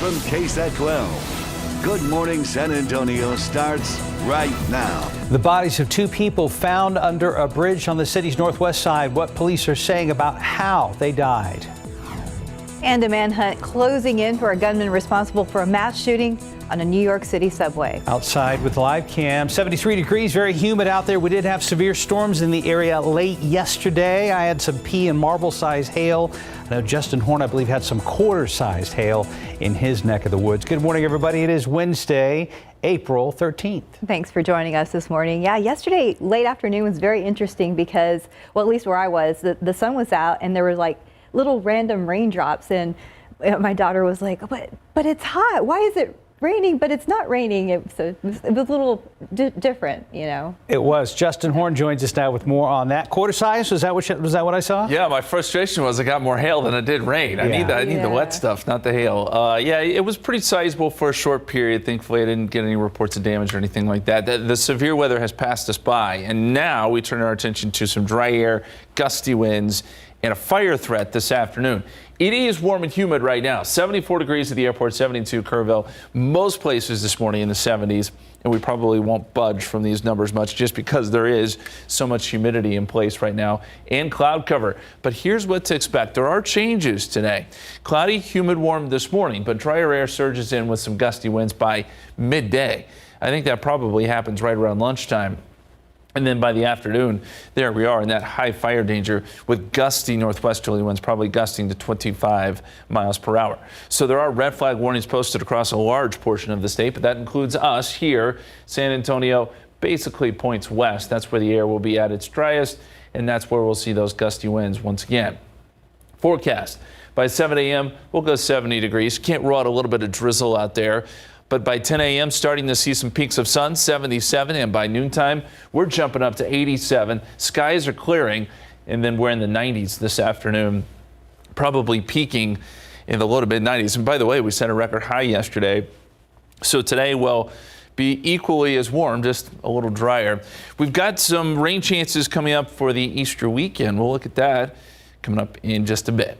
from KSAT 12. Good Morning San Antonio starts right now. The bodies of two people found under a bridge on the city's northwest side. What police are saying about how they died. And a manhunt closing in for a gunman responsible for a mass shooting on a New York City subway. Outside with live cam, 73 degrees, very humid out there. We did have severe storms in the area late yesterday. I had some pea and marble-sized hail. I know Justin Horn, I believe, had some quarter-sized hail in his neck of the woods. Good morning, everybody. It is Wednesday, April 13th. Thanks for joining us this morning. Yeah, yesterday late afternoon was very interesting because, well, at least where I was, the sun was out and there were like little random raindrops, and my daughter was like, but it's hot. Why is it raining? But it's not raining. It was a little different, you know. It was. Justin Horn joins us now with more on that. Quarter size, was that what I saw? Yeah, my frustration was I got more hail than I did rain. I need the wet stuff, not the hail. Yeah, it was pretty sizable for a short period. Thankfully, I didn't get any reports of damage or anything like that. The severe weather has passed us by, and now we turn our attention to some dry air, gusty winds, and a fire threat this afternoon. It is warm and humid right now. 74 degrees at the airport, 72 Kerrville. Most places this morning in the 70s, and we probably won't budge from these numbers much just because there is so much humidity in place right now and cloud cover. But here's what to expect. There are changes today. Cloudy, humid, warm this morning, but drier air surges in with some gusty winds by midday. I think that probably happens right around lunchtime. And then by the afternoon, there we are in that high fire danger with gusty northwesterly winds, probably gusting to 25 miles per hour. So there are red flag warnings posted across a large portion of the state, but that includes us here. San Antonio basically points west. That's where the air will be at its driest, and that's where we'll see those gusty winds once again. Forecast. By 7 a.m., we'll go 70 degrees. Can't rule out a little bit of drizzle out there. But by 10 a.m., starting to see some peaks of sun, 77, and by noontime, we're jumping up to 87. Skies are clearing, and then we're in the 90s this afternoon, probably peaking in the low to mid 90s. And by the way, we set a record high yesterday, so today will be equally as warm, just a little drier. We've got some rain chances coming up for the Easter weekend. We'll look at that coming up in just a bit.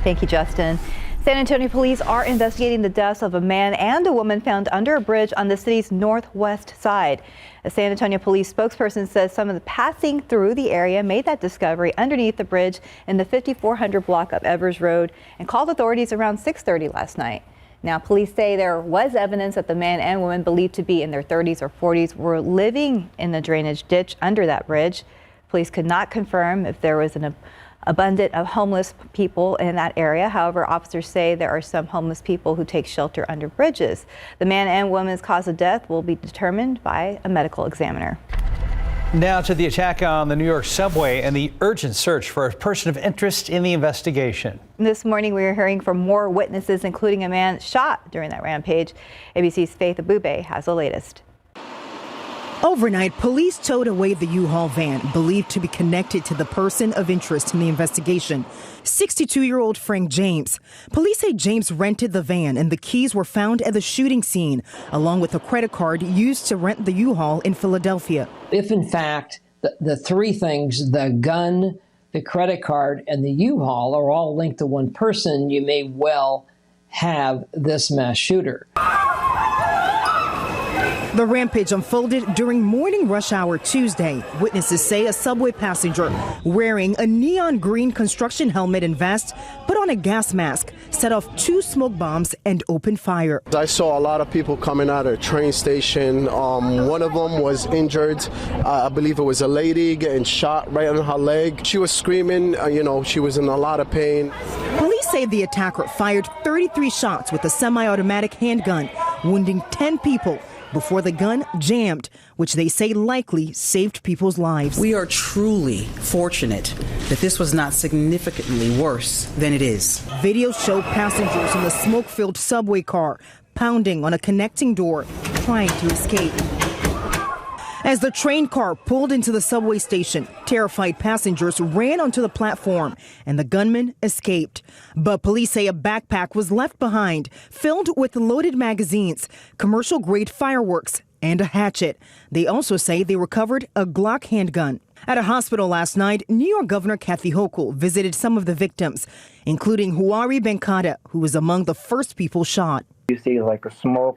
Thank you, Justin. San Antonio police are investigating the deaths of a man and a woman found under a bridge on the city's northwest side. A San Antonio police spokesperson says some of the passing through the area made that discovery underneath the bridge in the 5400 block of Evers Road and called authorities around 6:30 last night. Now, police say there was evidence that the man and woman believed to be in their 30s or 40s were living in the drainage ditch under that bridge. Police could not confirm if there was an abundance of homeless people in that area. However, officers say there are some homeless people who take shelter under bridges. The man and woman's cause of death will be determined by a medical examiner. Now to the attack on the New York subway and the urgent search for a person of interest in the investigation. This morning, we are hearing from more witnesses, including a man shot during that rampage. ABC's Faith Abube has the latest. Overnight, police towed away the U-Haul van, believed to be connected to the person of interest in the investigation, 62-year-old Frank James. Police say James rented the van and the keys were found at the shooting scene, along with a credit card used to rent the U-Haul in Philadelphia. If, in fact, the three things, the gun, the credit card, and the U-Haul are all linked to one person, you may well have this mass shooter. The rampage unfolded during morning rush hour Tuesday. Witnesses say a subway passenger wearing a neon green construction helmet and vest put on a gas mask, set off two smoke bombs and opened fire. I saw a lot of people coming out of the train station. One of them was injured. I believe it was a lady getting shot right on her leg. She was screaming, she was in a lot of pain. Police say the attacker fired 33 shots with a semi-automatic handgun, wounding 10 people. Before the gun jammed, which they say likely saved people's lives. We are truly fortunate that this was not significantly worse than it is. Videos show passengers in the smoke-filled subway car pounding on a connecting door, trying to escape. As the train car pulled into the subway station, terrified passengers ran onto the platform and the gunman escaped. But police say a backpack was left behind, filled with loaded magazines, commercial-grade fireworks, and a hatchet. They also say they recovered a Glock handgun. At a hospital last night, New York Governor Kathy Hochul visited some of the victims, including Huari Benkada, who was among the first people shot. You see like a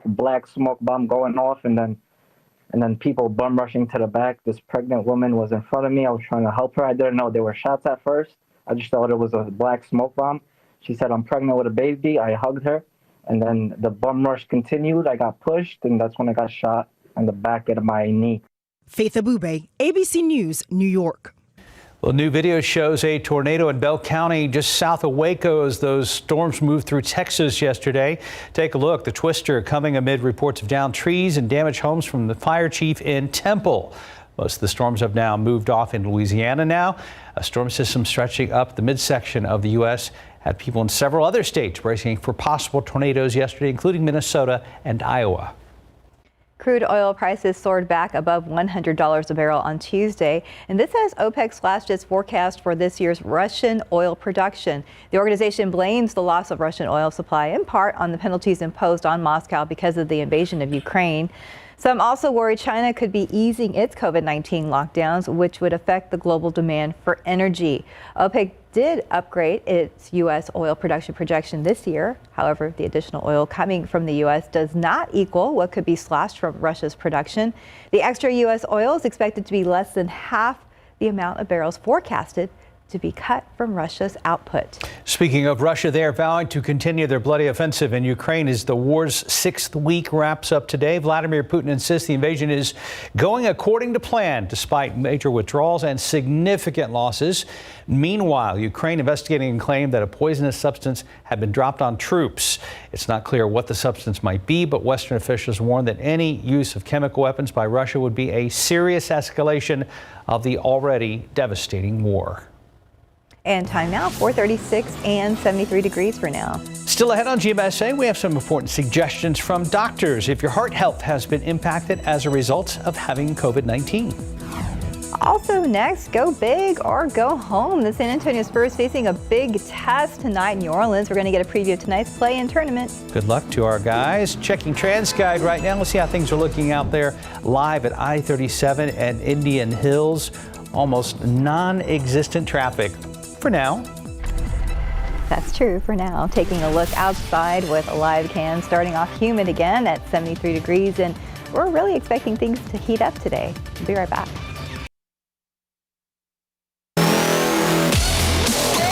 black smoke bomb going off, and then people bum rushing to the back. This pregnant woman was in front of me. I was trying to help her. I didn't know there were shots at first. I just thought it was a black smoke bomb. She said, "I'm pregnant with a baby." I hugged her, and then the bum rush continued. I got pushed, and that's when I got shot in the back of my knee. Faith Abube, ABC News, New York. Well, new video shows a tornado in Bell County just south of Waco as those storms moved through Texas yesterday. Take a look. The twister coming amid reports of downed trees and damaged homes from the fire chief in Temple. Most of the storms have now moved off in Louisiana now. A storm system stretching up the midsection of the U.S. had people in several other states bracing for possible tornadoes yesterday, including Minnesota and Iowa. Crude oil prices soared back above $100 a barrel on Tuesday, and this as OPEC slashed its forecast for this year's Russian oil production. The organization blames the loss of Russian oil supply in part on the penalties imposed on Moscow because of the invasion of Ukraine. Some also worry China could be easing its COVID-19 lockdowns, which would affect the global demand for energy. OPEC did upgrade its U.S. oil production projection this year. However, the additional oil coming from the U.S. does not equal what could be slashed from Russia's production. The extra U.S. oil is expected to be less than half the amount of barrels forecasted to be cut from Russia's output. Speaking of Russia, they are vowing to continue their bloody offensive in Ukraine as the war's 6th week wraps up today. Vladimir Putin insists the invasion is going according to plan, despite major withdrawals and significant losses. Meanwhile, Ukraine investigating claimed that a poisonous substance had been dropped on troops. It's not clear what the substance might be, but Western officials warned that any use of chemical weapons by Russia would be a serious escalation of the already devastating war. And time now, 4:36 and 73 degrees for now. Still ahead on GMSA, we have some important suggestions from doctors if your heart health has been impacted as a result of having COVID-19. Also next, go big or go home. The San Antonio Spurs facing a big test tonight in New Orleans. We're going to get a preview of tonight's play and tournament. Good luck to our guys. Checking TransGuide right now. Let's see how things are looking out there live at I-37 and Indian Hills. Almost non-existent traffic for now. That's true for now. Taking a look outside with a live cam, starting off humid again at 73 degrees, and we're really expecting things to heat up today. We'll be right back.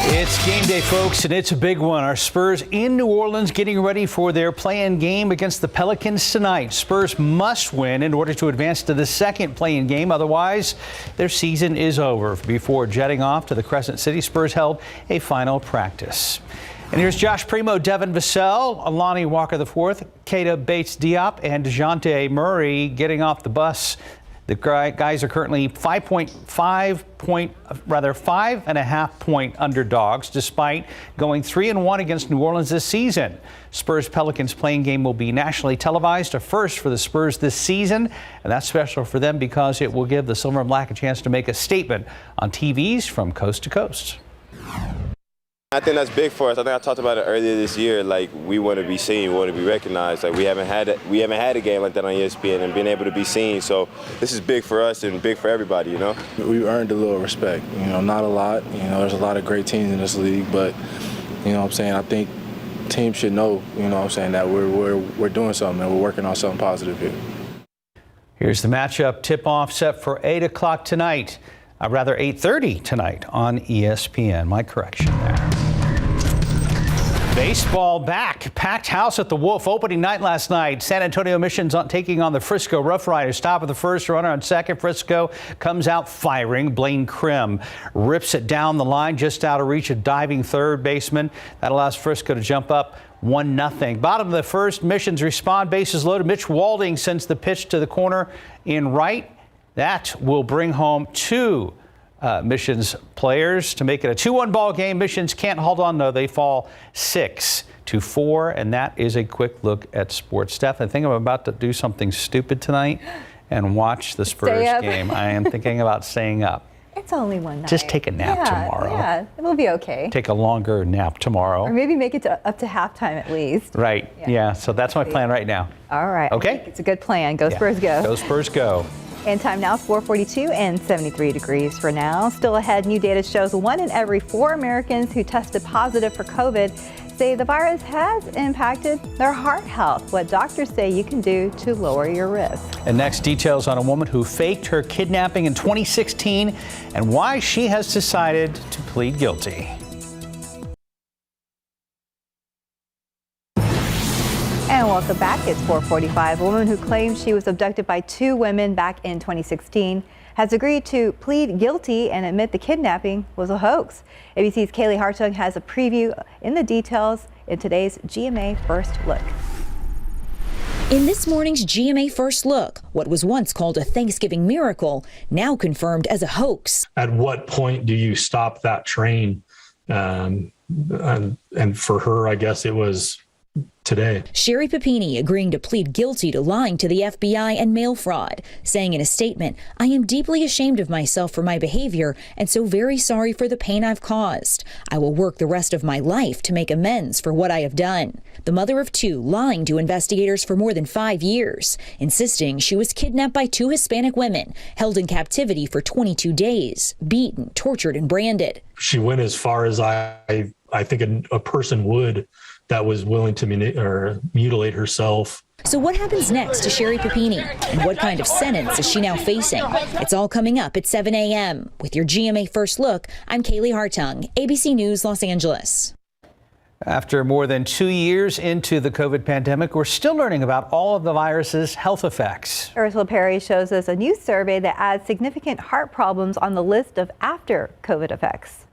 It's game day, folks, and it's a big one. Our Spurs in New Orleans getting ready for their play-in game against the Pelicans tonight. Spurs must win in order to advance to the second play-in game. Otherwise, their season is over. Before jetting off to the Crescent City, Spurs held a final practice. And here's Josh Primo, Devin Vassell, Alani Walker IV, Keita Bates-Diop, and DeJounte Murray getting off the bus. The guys are currently 5.5 point underdogs, despite going 3-1 against New Orleans this season. Spurs Pelicans playing game will be nationally televised, a first for the Spurs this season, and that's special for them because it will give the Silver and Black a chance to make a statement on TVs from coast to coast. I think that's big for us. I think I talked about it earlier this year. Like, we want to be seen, we want to be recognized. Like, we haven't had a game like that on ESPN and being able to be seen. So this is big for us and big for everybody, you know. We earned a little respect. You know, not a lot. You know, there's a lot of great teams in this league, but you know what I'm saying, I think teams should know, you know what I'm saying, that we're doing something and we're working on something positive here. Here's the matchup tip-off set for 8 o'clock tonight. Rather 8:30 tonight on ESPN. My correction there. Baseball back. Packed house at the Wolf opening night last night. San Antonio Missions taking on the Frisco Rough Riders. Top of the first, runner on second. Frisco comes out firing. Blaine Krim rips it down the line just out of reach of diving third baseman. That allows Frisco to jump up 1-0. Bottom of the first, Missions respond. Bases loaded. Mitch Walding sends the pitch to the corner in right. That will bring home two Missions players to make it a 2-1 ball game. Missions can't hold on, though. They fall 6-4, and that is a quick look at sports. Steph, I think I'm about to do something stupid tonight and watch the Spurs game. I am thinking about staying up. It's only one night. Just take a nap tomorrow. Yeah, it will be okay. Take a longer nap tomorrow. Or maybe make it up to halftime at least. Right. Yeah. So that's my plan right now. All right. Okay. I think it's a good plan. Go Spurs, go. Go Spurs, go. And time now is 4:42 and 73 degrees for now. Still ahead, new data shows 1 in every 4 Americans who tested positive for COVID say the virus has impacted their heart health. What doctors say you can do to lower your risk. And next, details on a woman who faked her kidnapping in 2016 and why she has decided to plead guilty. And welcome back. It's 4:45. A woman who claims she was abducted by 2 women back in 2016 has agreed to plead guilty and admit the kidnapping was a hoax. ABC's Kaylee Hartung has a preview in the details in today's GMA First Look. In this morning's GMA First Look, what was once called a Thanksgiving miracle, now confirmed as a hoax. At what point do you stop that train? And for her, I guess it was today. Sherry Papini agreeing to plead guilty to lying to the FBI and mail fraud, saying in a statement, "I am deeply ashamed of myself for my behavior and so very sorry for the pain I've caused. I will work the rest of my life to make amends for what I have done." The mother of 2 lying to investigators for more than 5 years, insisting she was kidnapped by 2 Hispanic women, held in captivity for 22 days, beaten, tortured, and branded. She went as far as I think a person would that was willing to mutilate herself. So what happens next to Sherry Papini? And what kind of sentence is she now facing? It's all coming up at 7 a.m. With your GMA First Look, I'm Kaylee Hartung, ABC News, Los Angeles. After more than 2 years into the COVID pandemic, we're still learning about all of the virus's health effects. Ursula Perry shows us a new survey that adds significant heart problems on the list of after COVID effects.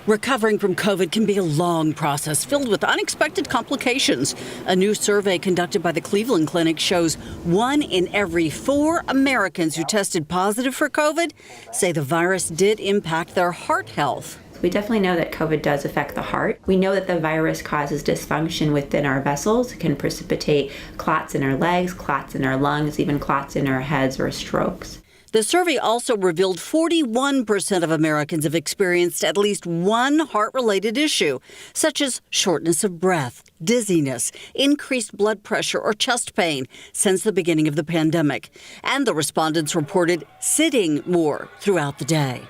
Recovering from COVID can be a long process filled with unexpected complications. A new survey conducted by the Cleveland Clinic shows 1 in every 4 Americans who tested positive for COVID say the virus did impact their heart health. We definitely know that COVID does affect the heart. We know that the virus causes dysfunction within our vessels. It can precipitate clots in our legs, clots in our lungs, even clots in our heads or strokes. The survey also revealed 41% of Americans have experienced at least one heart-related issue, such as shortness of breath, dizziness, increased blood pressure, or chest pain since the beginning of the pandemic. And the respondents reported sitting more throughout the day.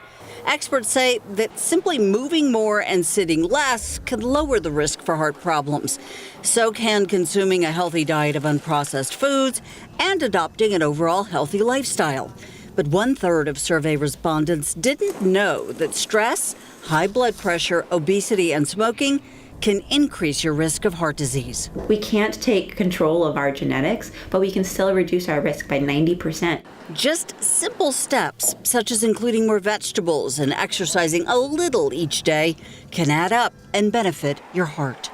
Experts say that simply moving more and sitting less can lower the risk for heart problems. So can consuming a healthy diet of unprocessed foods and adopting an overall healthy lifestyle. But 1/3 of survey respondents didn't know that stress, high blood pressure, obesity, and smoking can increase your risk of heart disease. We can't take control of our genetics, but we can still reduce our risk by 90%. Just simple steps, such as including more vegetables and exercising a little each day, can add up and benefit your heart.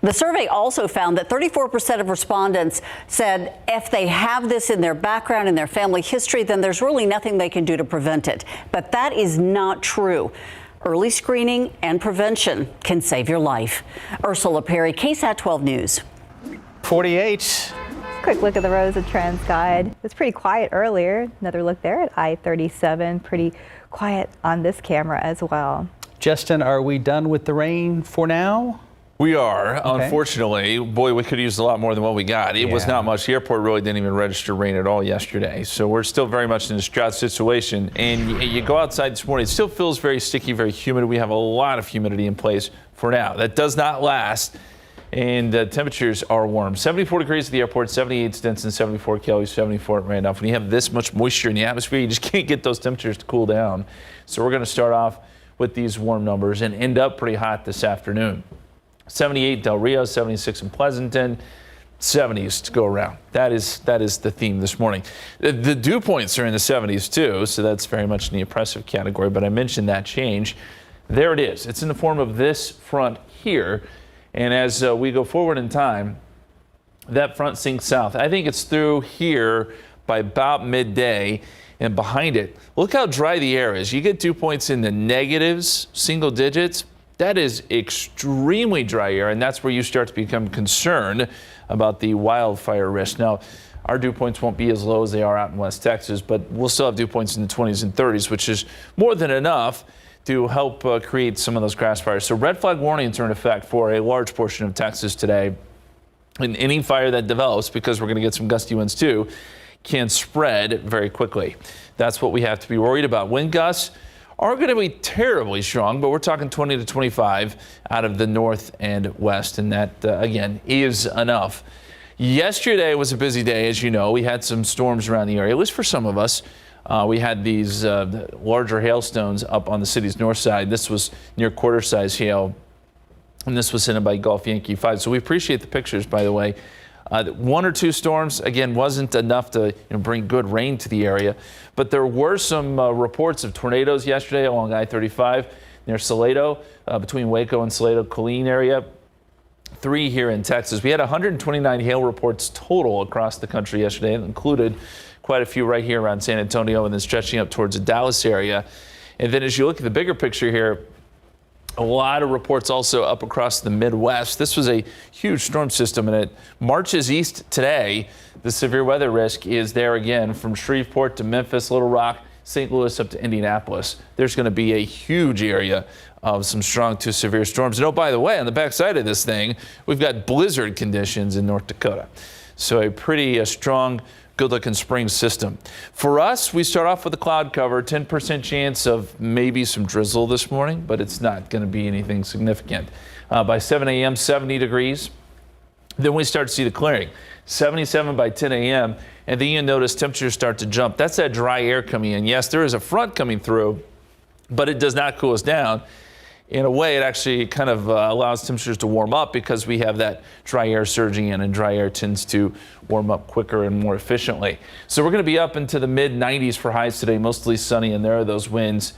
The survey also found that 34% of respondents said if they have this in their background, in their family history, then there's really nothing they can do to prevent it. But that is not true. Early screening and prevention can save your life. Ursula Perry, KSAT 12 News. 48. Quick look at the roads and trends guide. It was pretty quiet earlier. Another look there at I-37. Pretty quiet on this camera as well. Justin, are we done with the rain for now? We are, okay. Unfortunately. Boy, we could use a lot more than what we got. It was not much. The airport really didn't even register rain at all yesterday. So we're still very much in a drought situation. And you go outside this morning, it still feels very sticky, very humid. We have a lot of humidity in place for now. That does not last. And the temperatures are warm. 74 degrees at the airport, 78 Stinson, 74 Kelly, 74 at Randolph. When you have this much moisture in the atmosphere, you just can't get those temperatures to cool down. So we're going to start off with these warm numbers and end up pretty hot this afternoon. 78 Del Rio, 76 in Pleasanton, 70s to go around. That is the theme this morning. The dew points are in the 70s too, so that's very much in the oppressive category, but I mentioned that change. There it is. It's in the form of this front here, and as we go forward in time, that front sinks south. I think it's through here by about midday, and behind it, look how dry the air is. You get dew points in the negatives, single digits. That is extremely dry air, and that's where you start to become concerned about the wildfire risk. Now, our dew points won't be as low as they are out in West Texas, but we'll still have dew points in the 20s and 30s, which is more than enough to help create some of those grass fires. So red flag warnings are in effect for a large portion of Texas today. And any fire that develops, because we're going to get some gusty winds too, can spread very quickly. That's what we have to be worried about. Wind gusts are going to be terribly strong, but we're talking 20 to 25 out of the north and west, and that, again, is enough. Yesterday was a busy day, as you know. We had some storms around the area, at least for some of us. We had these larger hailstones up on the city's north side. This was near quarter-size hail, and this was sent in by Gulf Yankee 5. So we appreciate the pictures, by the way. One or two storms, again, wasn't enough to bring good rain to the area. But there were some reports of tornadoes yesterday along I-35 near Salado, between Waco and Salado-Colleen area. 3 here in Texas. We had 129 hail reports total across the country yesterday. It included quite a few right here around San Antonio and then stretching up towards the Dallas area. And then as you look at the bigger picture here, a lot of reports also up across the Midwest. This was a huge storm system, and it marches east today. The severe weather risk is there again from Shreveport to Memphis, Little Rock, St. Louis up to Indianapolis. There's going to be a huge area of some strong to severe storms. And oh, by the way, on the backside of this thing, we've got blizzard conditions in North Dakota. So a pretty strong, good-looking spring system. For us, we start off with a cloud cover, 10% chance of maybe some drizzle this morning, but it's not going to be anything significant. By 7 a.m., 70 degrees. Then we start to see the clearing, 77 by 10 a.m., and then you notice temperatures start to jump. That's that dry air coming in. Yes, there is a front coming through, but it does not cool us down. In a way, it actually kind of allows temperatures to warm up because we have that dry air surging in, and dry air tends to warm up quicker and more efficiently. So we're going to be up into the mid-90s for highs today, mostly sunny, and there are those winds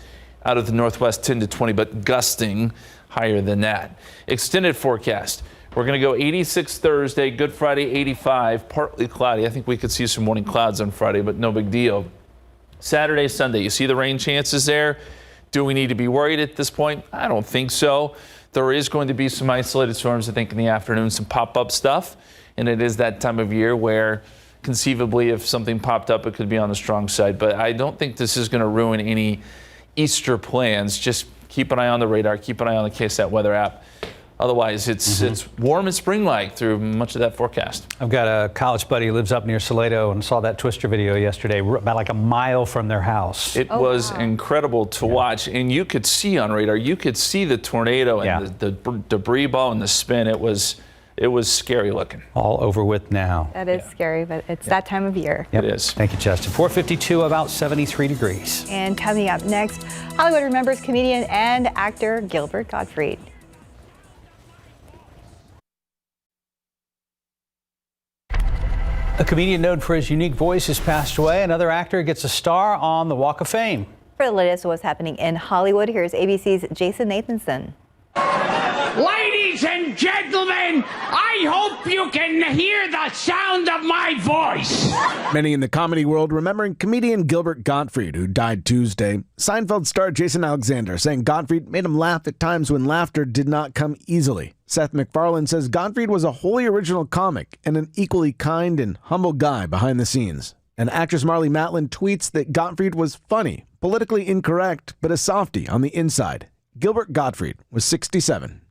out of the northwest 10 to 20, but gusting higher than that. Extended forecast. We're going to go 86 Thursday, Good Friday 85, partly cloudy. I think we could see some morning clouds on Friday, but no big deal. Saturday, Sunday, you see the rain chances there? Do we need to be worried at this point? I don't think so. There is going to be some isolated storms, I think, in the afternoon, some pop-up stuff. And it is that time of year where conceivably if something popped up, it could be on the strong side. But I don't think this is going to ruin any Easter plans. Just keep an eye on the radar, keep an eye on the KSAT weather app. Otherwise, it's warm and spring-like through much of that forecast. I've got a college buddy who lives up near Salado and saw that Twister video yesterday, about like a mile from their house. It was incredible to watch, and you could see on radar, you could see the tornado and the debris ball and the spin. It was scary looking. All over with now. That is scary, but it's that time of year. Yep. It is. Thank you, Justin. 452, about 73 degrees. And coming up next, Hollywood remembers comedian and actor Gilbert Gottfried. A comedian known for his unique voice has passed away. Another actor gets a star on the Walk of Fame. For the latest of what's happening in Hollywood, here's ABC's Jason Nathanson. Ladies and gentlemen, I hope you can hear the sound of my voice. Many in the comedy world remembering comedian Gilbert Gottfried, who died Tuesday. Seinfeld star Jason Alexander saying Gottfried made him laugh at times when laughter did not come easily. Seth MacFarlane says Gottfried was a wholly original comic and an equally kind and humble guy behind the scenes. And actress Marlee Matlin tweets that Gottfried was funny, politically incorrect, but a softie on the inside. Gilbert Gottfried was 67.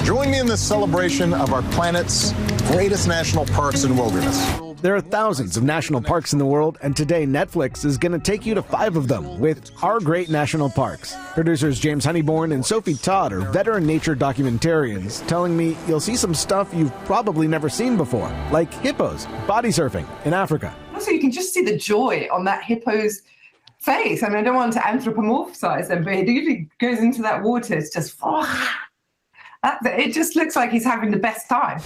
Join me in this celebration of our planet's greatest national parks and wilderness. There are thousands of national parks in the world, and today Netflix is going to take you to 5 of them with Our Great National Parks. Producers James Honeyborn and Sophie Todd are veteran nature documentarians telling me you'll see some stuff you've probably never seen before, like hippos body surfing in Africa. Also, you can just see the joy on that hippo's face. I mean, I don't want to anthropomorphize them, but he usually goes into that water. It's just, it just looks like he's having the best time.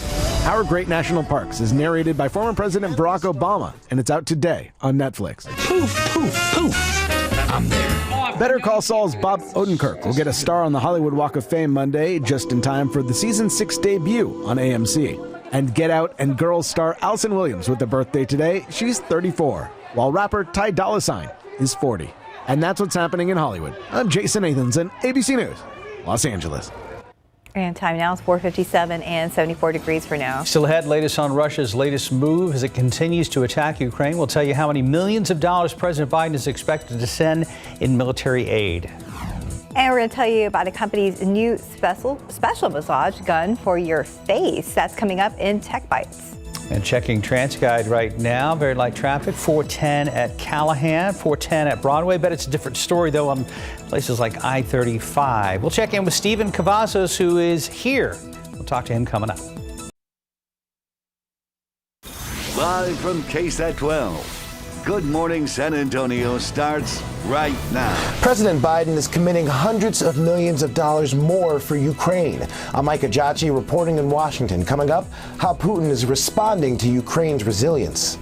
Our Great National Parks is narrated by former President Barack Obama, and it's out today on Netflix. Poof, poof, poof. I'm there. Better Call Saul's Bob Odenkirk will get a star on the Hollywood Walk of Fame Monday, just in time for the season 6 debut on AMC. And Get Out and Girls star Allison Williams with a birthday today. She's 34, while rapper Ty Dolla $ign is 40. And that's what's happening in Hollywood. I'm Jason Nathanson, ABC News, Los Angeles. And time now is 4:57 and 74 degrees for now. Still ahead, latest on Russia's latest move as it continues to attack Ukraine. We'll tell you how many millions of dollars President Biden is expected to send in military aid. And we're going to tell you about a company's new special massage gun for your face. That's coming up in Tech Bites. And checking TransGuide right now, very light traffic, 410 at Callahan, 410 at Broadway. Bet it's a different story, though, on places like I-35. We'll check in with Stephen Cavazos, who is here. We'll talk to him coming up. Live from KSAT 12. Good Morning San Antonio starts right now. President Biden is committing hundreds of millions of dollars more for Ukraine. I'm Micah Jachi reporting in Washington. Coming up, how Putin is responding to Ukraine's resilience.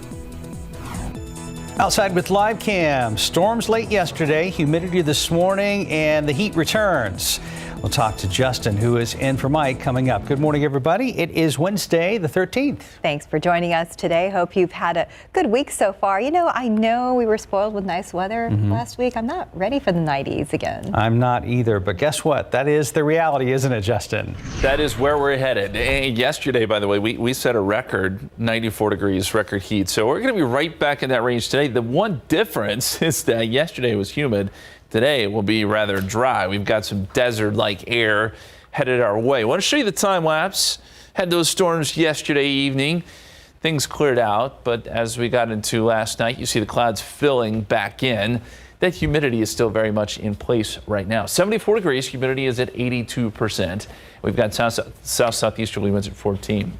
Outside with live cam, storms late yesterday, humidity this morning, and the heat returns. We'll talk to Justin, who is in for Mike, coming up. Good morning, everybody. It is Wednesday, the 13th. Thanks for joining us today. Hope you've had a good week so far. You know, I know we were spoiled with nice weather last week. I'm not ready for the 90s again. I'm not either, but guess what? That is the reality, isn't it, Justin? That is where we're headed. And yesterday, by the way, we set a record, 94 degrees, record heat. So we're going to be right back in that range today. The one difference is that yesterday was humid. Today will be rather dry. We've got some desert-like air headed our way. I want to show you the time lapse. Had those storms yesterday evening. Things cleared out, but as we got into last night, you see the clouds filling back in. That humidity is still very much in place right now. 74 degrees, humidity is at 82%. We've got southeasterly winds at 14.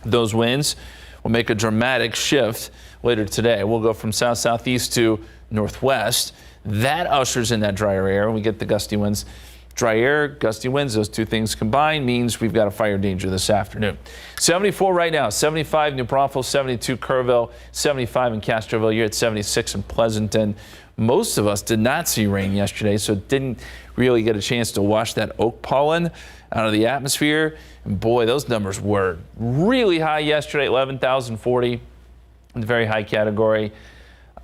Those winds will make a dramatic shift later today. We'll go from south-southeast to northwest. That ushers in that drier air. We get the gusty winds. Dry air, gusty winds, those two things combined means we've got a fire danger this afternoon. 74 right now, 75 New Braunfels, 72 Kerrville, 75 in Castroville. You're at 76 in Pleasanton. Most of us did not see rain yesterday, so didn't really get a chance to wash that oak pollen out of the atmosphere. And boy, those numbers were really high yesterday, 11,040 in the very high category.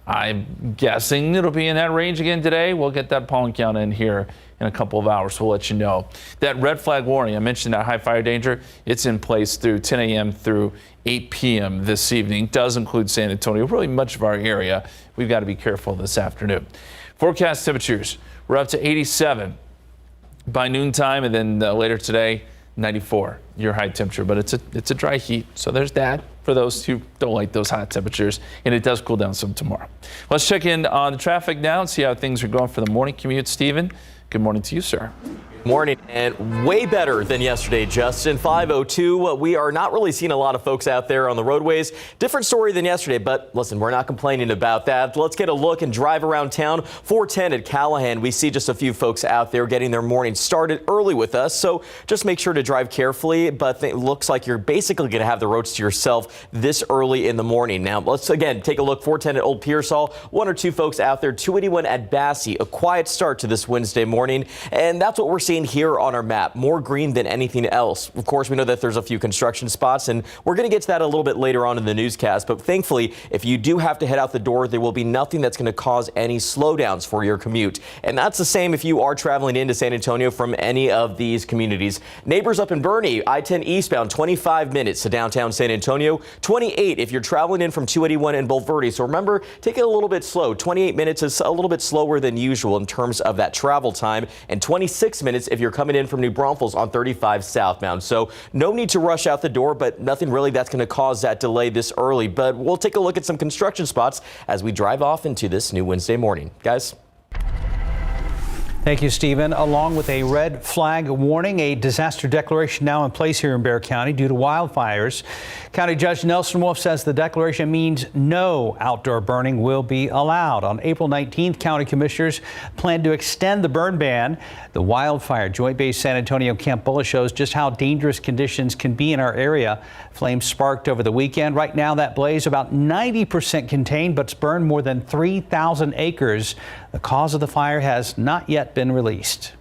I'm guessing it'll be in that range again today. We'll get that pollen count in here in a couple of hours. We'll let you know. That red flag warning, I mentioned that high fire danger, it's in place through 10 a.m. through 8 p.m. this evening. Does include San Antonio, really much of our area. We've got to be careful this afternoon. Forecast temperatures, we're up to 87 by noontime, and then later today, 94, your high temperature. But it's a dry heat, so there's that for those who don't like those hot temperatures, and it does cool down some tomorrow. Let's check in on the traffic now and see how things are going for the morning commute. Stephen, good morning to you, sir. Morning, and way better than yesterday, Justin. 5:02. We are not really seeing a lot of folks out there on the roadways. Different story than yesterday, but listen, we're not complaining about that. Let's get a look and drive around town. 410 at Callahan. We see just a few folks out there getting their morning started early with us, so just make sure to drive carefully. But it looks like you're basically going to have the roads to yourself this early in the morning. Now, let's again take a look. 410 at Old Pearsall. One or two folks out there. 281 at Bassey. A quiet start to this Wednesday morning, and that's what we're seeing here on our map. More green than anything else. Of course, we know that there's a few construction spots, and we're going to get to that a little bit later on in the newscast. But thankfully, if you do have to head out the door, there will be nothing that's going to cause any slowdowns for your commute. And that's the same if you are traveling into San Antonio from any of these communities. Neighbors up in Bernie, I-10 eastbound, 25 minutes to downtown San Antonio. 28 if you're traveling in from 281 in Bulverde. So remember, take it a little bit slow. 28 minutes is a little bit slower than usual in terms of that travel time, and 26 minutes if you're coming in from New Braunfels on 35 southbound. So no need to rush out the door, but nothing really that's going to cause that delay this early. But we'll take a look at some construction spots as we drive off into this new Wednesday morning. Guys. Thank you, Stephen. Along with a red flag warning, a disaster declaration now in place here in Bexar County due to wildfires. County Judge Nelson Wolf says the declaration means no outdoor burning will be allowed. On April 19th, county commissioners plan to extend the burn ban. The wildfire Joint Base San Antonio Camp Bullis shows just how dangerous conditions can be in our area. Flames sparked over the weekend. Right now, that blaze about 90% contained, but it's burned more than 3,000 acres. The cause of the fire has not yet been released.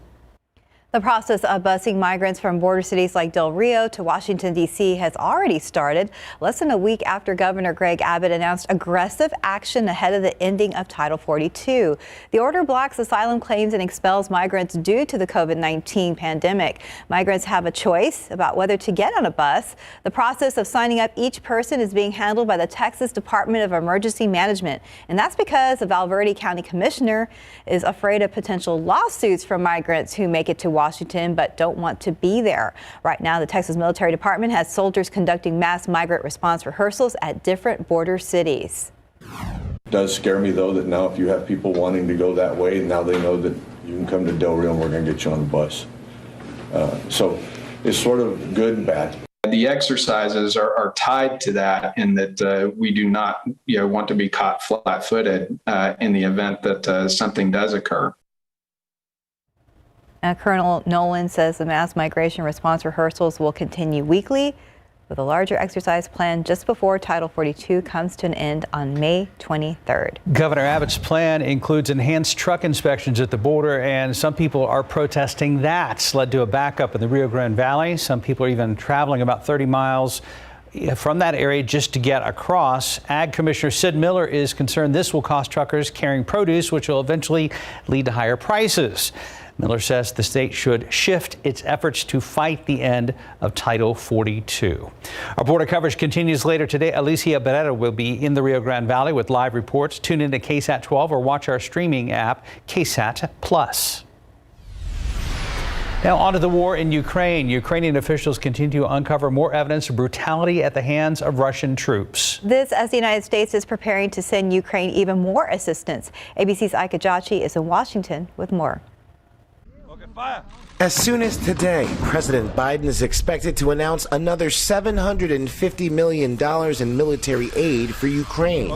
The process of busing migrants from border cities like Del Rio to Washington, D.C. has already started less than a week after Governor Greg Abbott announced aggressive action ahead of the ending of Title 42. The order blocks asylum claims and expels migrants due to the COVID-19 pandemic. Migrants have a choice about whether to get on a bus. The process of signing up each person is being handled by the Texas Department of Emergency Management, and that's because the Valverde County Commissioner is afraid of potential lawsuits from migrants who make it to Washington but don't want to be there. Right now, the Texas Military Department has soldiers conducting mass migrant response rehearsals at different border cities. It does scare me, though, that now if you have people wanting to go that way, now they know that you can come to Del Rio and we're going to get you on the bus. So it's sort of good and bad. The exercises are tied to that in that we do not want to be caught flat-footed in the event that something does occur. Colonel Nolan says the mass migration response rehearsals will continue weekly, with a larger exercise planned just before Title 42 comes to an end on May 23rd. Governor Abbott's plan includes enhanced truck inspections at the border, and some people are protesting that. It's led to a backup in the Rio Grande Valley. Some people are even traveling about 30 miles from that area just to get across. Ag Commissioner Sid Miller is concerned this will cost truckers carrying produce, which will eventually lead to higher prices. Miller says the state should shift its efforts to fight the end of Title 42. Our border coverage continues later today. Alicia Barrera will be in the Rio Grande Valley with live reports. Tune in to KSAT 12 or watch our streaming app, KSAT Plus. Now on to the war in Ukraine. Ukrainian officials continue to uncover more evidence of brutality at the hands of Russian troops. This as the United States is preparing to send Ukraine even more assistance. ABC's Ika Jachi is in Washington with more. As soon as today, President Biden is expected to announce another $750 million in military aid for Ukraine.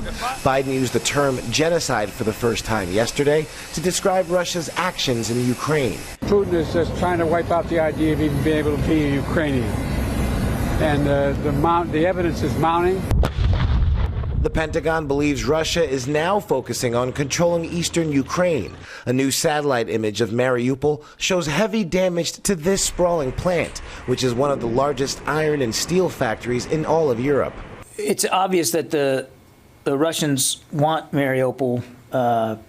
Biden used the term genocide for the first time yesterday to describe Russia's actions in Ukraine. Putin is just trying to wipe out the idea of even being able to be a Ukrainian. And the evidence is mounting. The Pentagon believes Russia is now focusing on controlling eastern Ukraine. A new satellite image of Mariupol shows heavy damage to this sprawling plant, which is one of the largest iron and steel factories in all of Europe. It's obvious that the Russians want Mariupol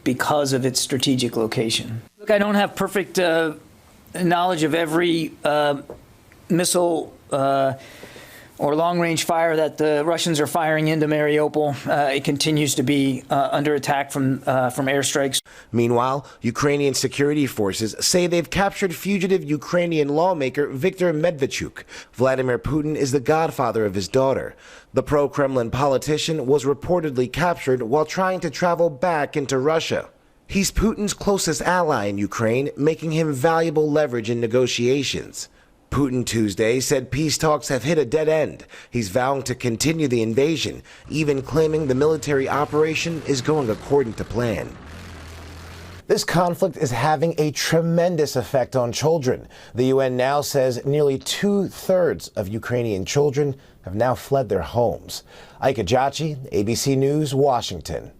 because of its strategic location. Look, I don't have perfect knowledge of every missile or long-range fire that the Russians are firing into Mariupol. It continues to be under attack from airstrikes. Meanwhile, Ukrainian security forces say they've captured fugitive Ukrainian lawmaker Viktor Medvedchuk. Vladimir Putin is the godfather of his daughter. The pro-Kremlin politician was reportedly captured while trying to travel back into Russia. He's Putin's closest ally in Ukraine, making him valuable leverage in negotiations. Putin Tuesday said peace talks have hit a dead end. He's vowing to continue the invasion, even claiming the military operation is going according to plan. This conflict is having a tremendous effect on children. The UN now says nearly 2/3 of Ukrainian children have now fled their homes. Ika Jachi, ABC News, Washington.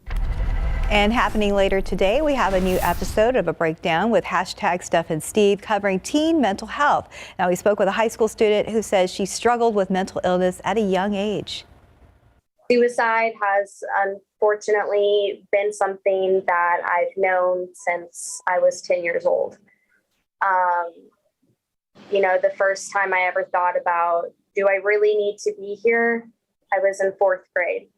And happening later today, we have a new episode of A Breakdown with #Steph and Steve covering teen mental health. Now, we spoke with a high school student who says she struggled with mental illness at a young age. Suicide has unfortunately been something that I've known since I was 10 years old. The first time I ever thought about, do I really need to be here? I was in 4th grade.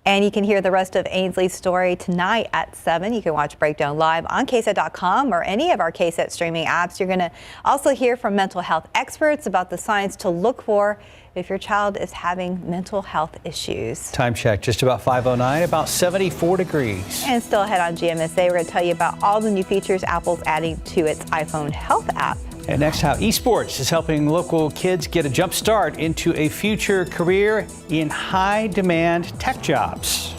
And you can hear the rest of Ainsley's story tonight at 7. You can watch Breakdown live on KSAT.com or any of our KSAT streaming apps. You're going to also hear from mental health experts about the signs to look for if your child is having mental health issues. Time check, just about 5:09, about 74 degrees. And still ahead on GMSA, we're going to tell you about all the new features Apple's adding to its iPhone Health app. And next, how esports is helping local kids get a jump start into a future career in high-demand tech jobs.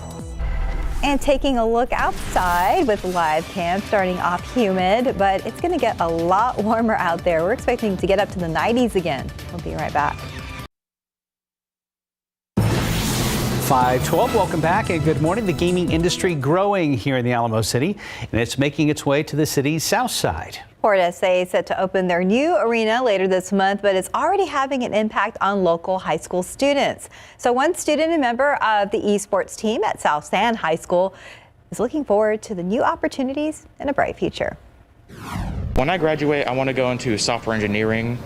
And taking a look outside with live cam, starting off humid, but it's going to get a lot warmer out there. We're expecting to get up to the 90s again. We'll be right back. 5:12, welcome back and good morning. The gaming industry growing here in the Alamo City, and it's making its way to the city's south side. Port SA is set to open their new arena later this month, but it's already having an impact on local high school students. So one student and member of the esports team at South San High School is looking forward to the new opportunities and a bright future. When I graduate, I want to go into software engineering,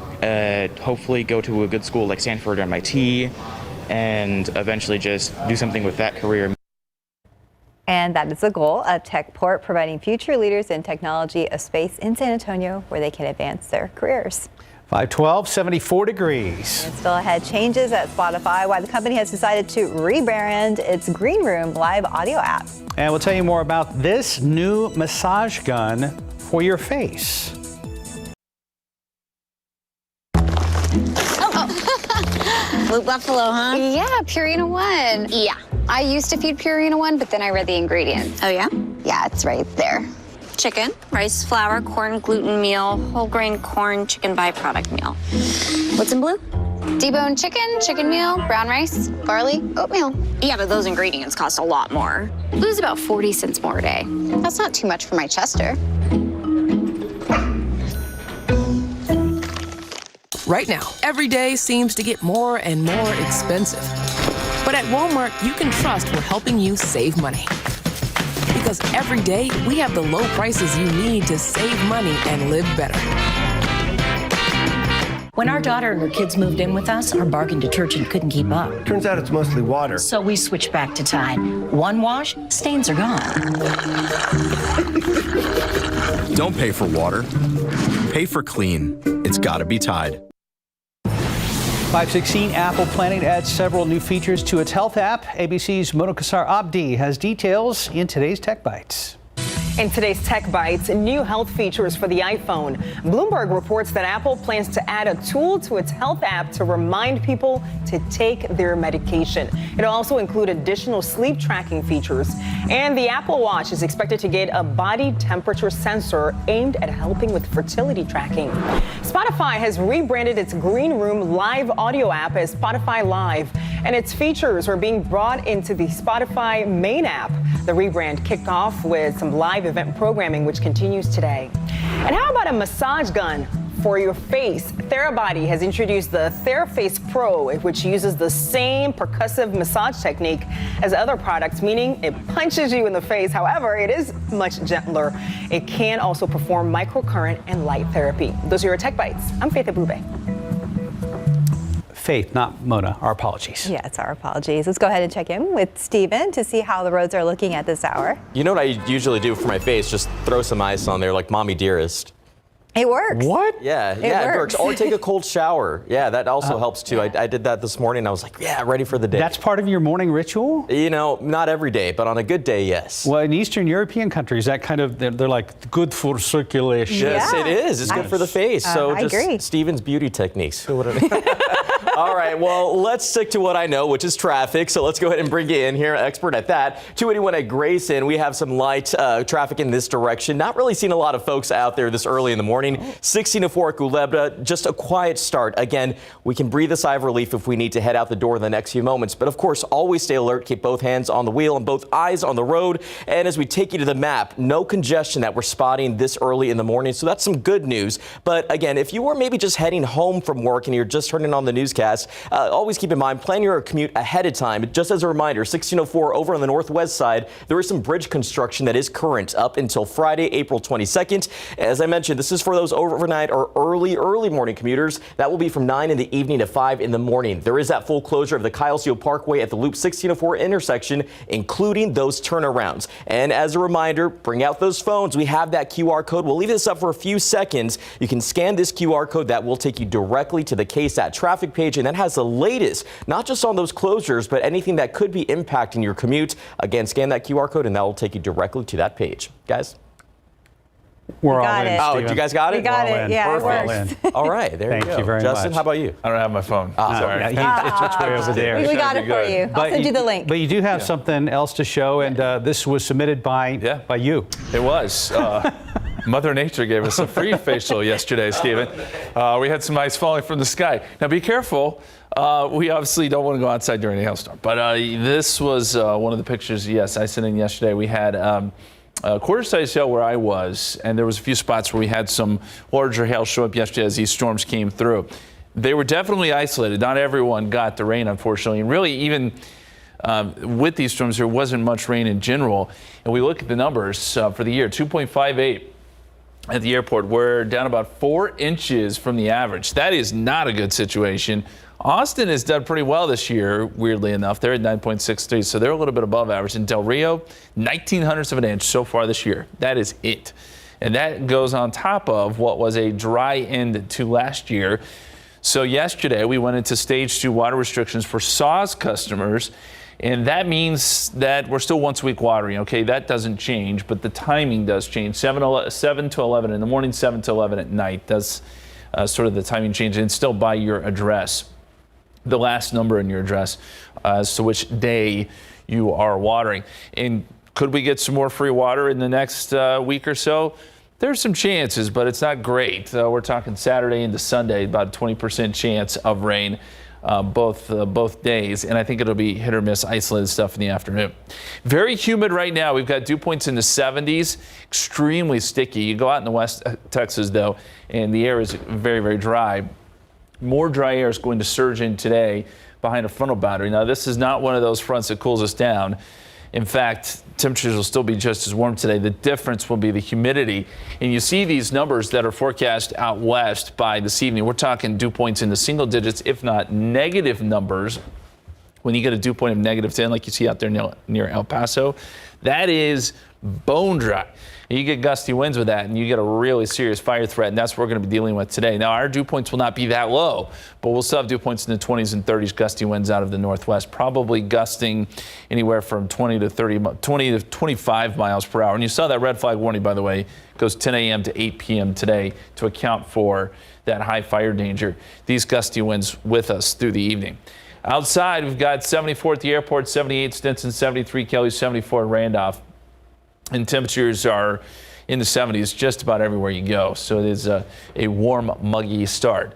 hopefully go to a good school like Stanford or MIT, and eventually just do something with that career. And that is the goal of TechPort, providing future leaders in technology a space in San Antonio where they can advance their careers. 512, 74 degrees. And still ahead, changes at Spotify, why the company has decided to rebrand its Green Room live audio app. And we'll tell you more about this new massage gun for your face. Blue Buffalo, huh? Yeah, Purina One. Yeah. I used to feed Purina One, but then I read the ingredients. Oh, yeah? Yeah, it's right there. Chicken, rice, flour, corn, gluten meal, whole grain corn, chicken byproduct meal. What's in blue? Deboned chicken, chicken meal, brown rice, barley, oatmeal. Yeah, but those ingredients cost a lot more. Blue's about 40 cents more a day. That's not too much for my Chester. Right now, every day seems to get more and more expensive. But at Walmart, you can trust we're helping you save money. Because every day, we have the low prices you need to save money and live better. When our daughter and her kids moved in with us, our bargain detergent couldn't keep up. Turns out it's mostly water. So we switched back to Tide. One wash, stains are gone. Don't pay for water. Pay for clean. It's gotta be Tide. 516, Apple planning to add several new features to its health app. ABC's Monokasar Abdi has details in today's Tech Bites. In today's Tech Bites, new health features for the iPhone. Bloomberg reports that Apple plans to add a tool to its health app to remind people to take their medication. It'll also include additional sleep tracking features. And the Apple Watch is expected to get a body temperature sensor aimed at helping with fertility tracking. Spotify has rebranded its Green Room live audio app as Spotify Live, and its features are being brought into the Spotify main app. The rebrand kicked off with some live event programming, which continues today. And how about a massage gun for your face? Therabody has introduced the TheraFace Pro, which uses the same percussive massage technique as other products, meaning it punches you in the face. However, it is much gentler. It can also perform microcurrent and light therapy. Those are your Tech Bites. I'm Faith Abube. Faith, not Mona. Our apologies. Yeah, it's our apologies. Let's go ahead and check in with Steven to see how the roads are looking at this hour. You know what I usually do for my face? Just throw some ice on there like Mommy Dearest. It works. What? Yeah, it works. Or take a cold shower. Yeah, that also helps too. I did that this morning. I was like, yeah, ready for the day. That's part of your morning ritual? You know, not every day, but on a good day, yes. Well, in Eastern European countries, that kind of, they're like good for circulation. Yes, it is. It's good for the face. So I agree. Steven's beauty techniques. All right, well, let's stick to what I know, which is traffic. So let's go ahead and bring you in here, expert at that. 281 at Grayson, we have some light traffic in this direction. Not really seeing a lot of folks out there this early in the morning. 1604 at Culebra, just a quiet start. Again, we can breathe a sigh of relief if we need to head out the door in the next few moments. But of course, always stay alert, keep both hands on the wheel and both eyes on the road. And as we take you to the map, no congestion that we're spotting this early in the morning. So that's some good news. But again, if you were maybe just heading home from work and you're just turning on the newscast, always keep in mind, plan your commute ahead of time. Just as a reminder, 1604 over on the northwest side, there is some bridge construction that is current up until Friday, April 22nd. As I mentioned, this is for those overnight or early morning commuters. That will be from 9 in the evening to 5 in the morning. There is that full closure of the Kyle Steele Parkway at the Loop 1604 intersection, including those turnarounds. And as a reminder, bring out those phones. We have that QR code. We'll leave this up for a few seconds. You can scan this QR code that will take you directly to the KSAT traffic page, and that has the latest, not just on those closures, but anything that could be impacting your commute. Again, scan that QR code and that will take you directly to that page. Guys? We're all in. Oh, you guys got it? We got it. Yeah, it works. All right, there you go. Thank you very Justin, much. how about you? I don't have my phone. Sorry. It's way over there. We got it for you. I'll send you the link. But you do have something else to show, and this was submitted by you. It was. Mother Nature gave us a free facial yesterday, Stephen. We had some ice falling from the sky. Now be careful. We obviously don't want to go outside during a hailstorm. But this was one of the pictures, yes, I sent in yesterday. We had a quarter-size hail where I was, and there was a few spots where we had some larger hail show up yesterday as these storms came through. They were definitely isolated. Not everyone got the rain, unfortunately. And really, even with these storms, there wasn't much rain in general. And we look at the numbers for the year, 2.58 at the airport. We're down about 4 inches from the average. That is not a good situation. Austin has done pretty well this year, weirdly enough. They're at 9.63, so they're a little bit above average. In Del Rio, 19/100ths of an inch so far this year. That is it. And that goes on top of what was a dry end to last year. So yesterday, we went into stage 2 water restrictions for SAWS customers. And that means that we're still once a week watering. Okay, that doesn't change, but the timing does change. 7 to 11 in the morning, 7 to 11 at night. That's sort of the timing change. And it's still by your address, the last number in your address as to which day you are watering. And could we get some more free water in the next week or so? There's some chances, but it's not great. We're talking Saturday into Sunday, about a 20% chance of rain both days, and I think it'll be hit or miss isolated stuff in the afternoon. Very humid right now. We've got dew points in the 70s, extremely sticky. You go out in the West Texas, though, and the air is very, very dry. More dry air is going to surge in today behind a frontal boundary. Now, this is not one of those fronts that cools us down. In fact, temperatures will still be just as warm today. The difference will be the humidity. And you see these numbers that are forecast out west by this evening. We're talking dew points in the single digits, if not negative numbers. When you get a dew point of -10, like you see out there near El Paso, that is bone dry. You get gusty winds with that, and you get a really serious fire threat, and that's what we're going to be dealing with today. Now, our dew points will not be that low, but we'll still have dew points in the 20s and 30s, gusty winds out of the northwest, probably gusting anywhere from 20 to 25 miles per hour. And you saw that red flag warning, by the way, goes 10 a.m. to 8 p.m. today to account for that high fire danger. These gusty winds with us through the evening. Outside, we've got 74 at the airport, 78 Stinson, 73 Kelly, 74 Randolph. And temperatures are in the 70s just about everywhere you go. So it is a warm, muggy start.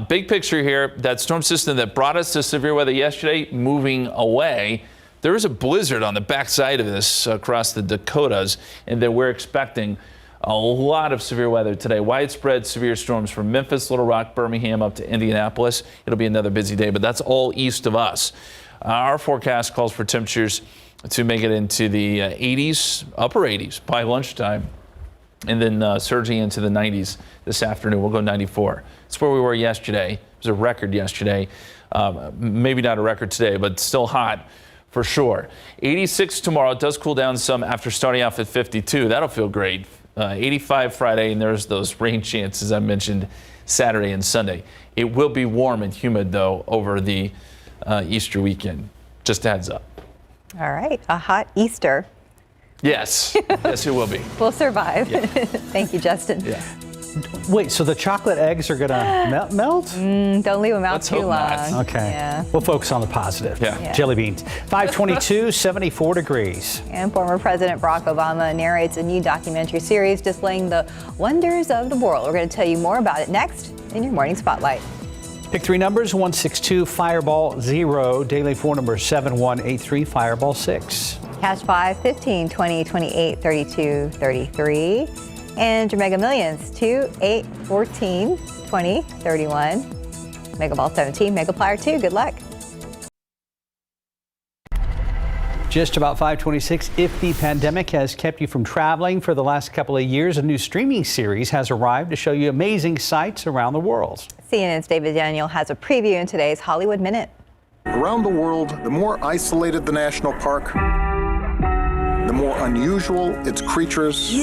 Big picture here, that storm system that brought us to severe weather yesterday, moving away. There is a blizzard on the backside of this across the Dakotas, and then we're expecting a lot of severe weather today. Widespread severe storms from Memphis, Little Rock, Birmingham up to Indianapolis. It'll be another busy day, but that's all east of us. Our forecast calls for temperatures to make it into the 80s, upper 80s by lunchtime, and then surging into the 90s this afternoon. We'll go 94. That's where we were yesterday. It was a record yesterday. Maybe not a record today, but still hot for sure. 86 tomorrow. It does cool down some after starting off at 52. That'll feel great. 85 Friday, and there's those rain chances I mentioned Saturday and Sunday. It will be warm and humid, though, over the Easter weekend. Just a heads up. All right, a hot Easter. Yes, yes, it will be. We'll survive. Yeah. Thank you, Justin. Yeah. Wait, so the chocolate eggs are gonna melt? Don't leave them out Let's too hope long. not. Okay. Yeah. We'll focus on the positive. Yeah. Jelly beans. 522, 74 degrees. And former President Barack Obama narrates a new documentary series displaying the wonders of the world. We're going to tell you more about it next in your Morning Spotlight. Pick three numbers, 162 Fireball 0. Daily phone number 7183 Fireball 6. Cash 5, 15, 20, 28, 32, 33. And your Mega Millions 2, 8, 14, 20, 31. Mega Ball 17, Mega Plier 2. Good luck. Just about 526. If the pandemic has kept you from traveling for the last couple of years, a new streaming series has arrived to show you amazing sights around the world. CNN's David Daniel has a preview in today's Hollywood Minute. Around the world, the more isolated the national park, the more unusual its creatures,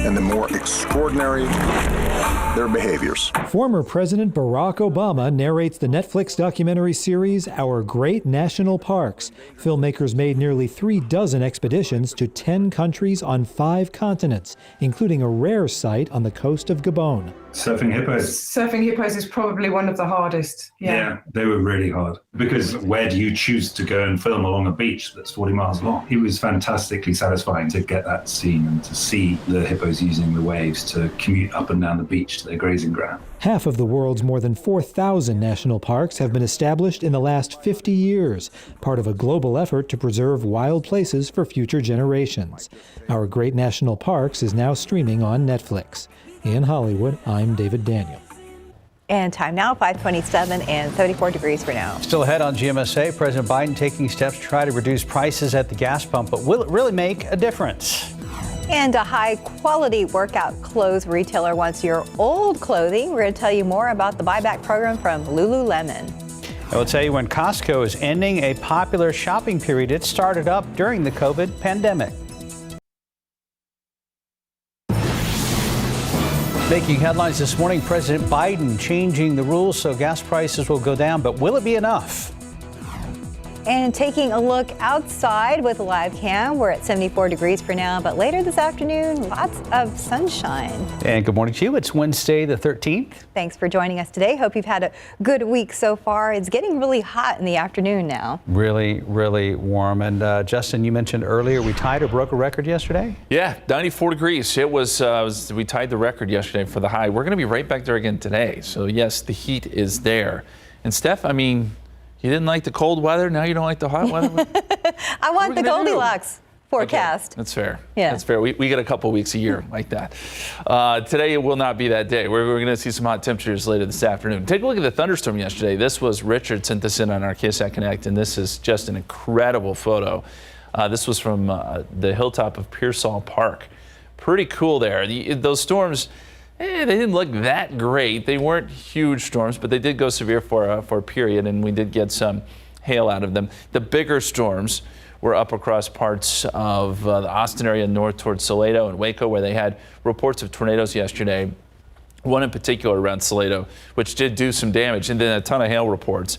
and the more extraordinary their behaviors. Former President Barack Obama narrates the Netflix documentary series Our Great National Parks. Filmmakers made nearly 36 expeditions to 10 countries on 5 continents, including a rare site on the coast of Gabon. Surfing hippos. Surfing hippos is probably one of the hardest. Yeah, they were really hard. Because where do you choose to go and film along a beach that's 40 miles long? It was fantastically satisfying to get that scene and to see the hippos using the waves to commute up and down the beach to their grazing ground. Half of the world's more than 4,000 national parks have been established in the last 50 years, part of a global effort to preserve wild places for future generations. Our Great National Parks is now streaming on Netflix. In Hollywood, I'm David Daniel. And time now, 527 and 34 degrees for now. Still ahead on GMSA, President Biden taking steps to try to reduce prices at the gas pump, but will it really make a difference? And a high-quality workout clothes retailer wants your old clothing. We're going to tell you more about the buyback program from Lululemon. I will tell you when Costco is ending a popular shopping period. It started up during the COVID pandemic. Making headlines this morning, President Biden changing the rules so gas prices will go down, but will it be enough? And taking a look outside with a live cam, we're at 74 degrees for now, but later this afternoon, lots of sunshine. And good morning to you. It's Wednesday the 13th. Thanks for joining us today. Hope you've had a good week so far. It's getting really hot in the afternoon now. Really, really warm. And Justin, you mentioned earlier we tied or broke a record yesterday? Yeah, 94 degrees. It was we tied the record yesterday for the high. We're going to be right back there again today. So yes, the heat is there. And Steph, I mean, you didn't like the cold weather. Now you don't like the hot weather? I want the Goldilocks forecast. Okay, that's fair. Yeah. That's fair. We get a couple weeks a year like that. Today it will not be that day. We're going to see some hot temperatures later this afternoon. Take a look at the thunderstorm yesterday. This was Richard sent this in on our KSAT Connect, and this is just an incredible photo. This was from the hilltop of Pearsall Park. Pretty cool there. Those storms, they didn't look that great. They weren't huge storms, but they did go severe for a period, and we did get some hail out of them. The bigger storms were up across parts of the Austin area north towards Salado and Waco, where they had reports of tornadoes yesterday. One in particular around Salado, which did do some damage, and then a ton of hail reports,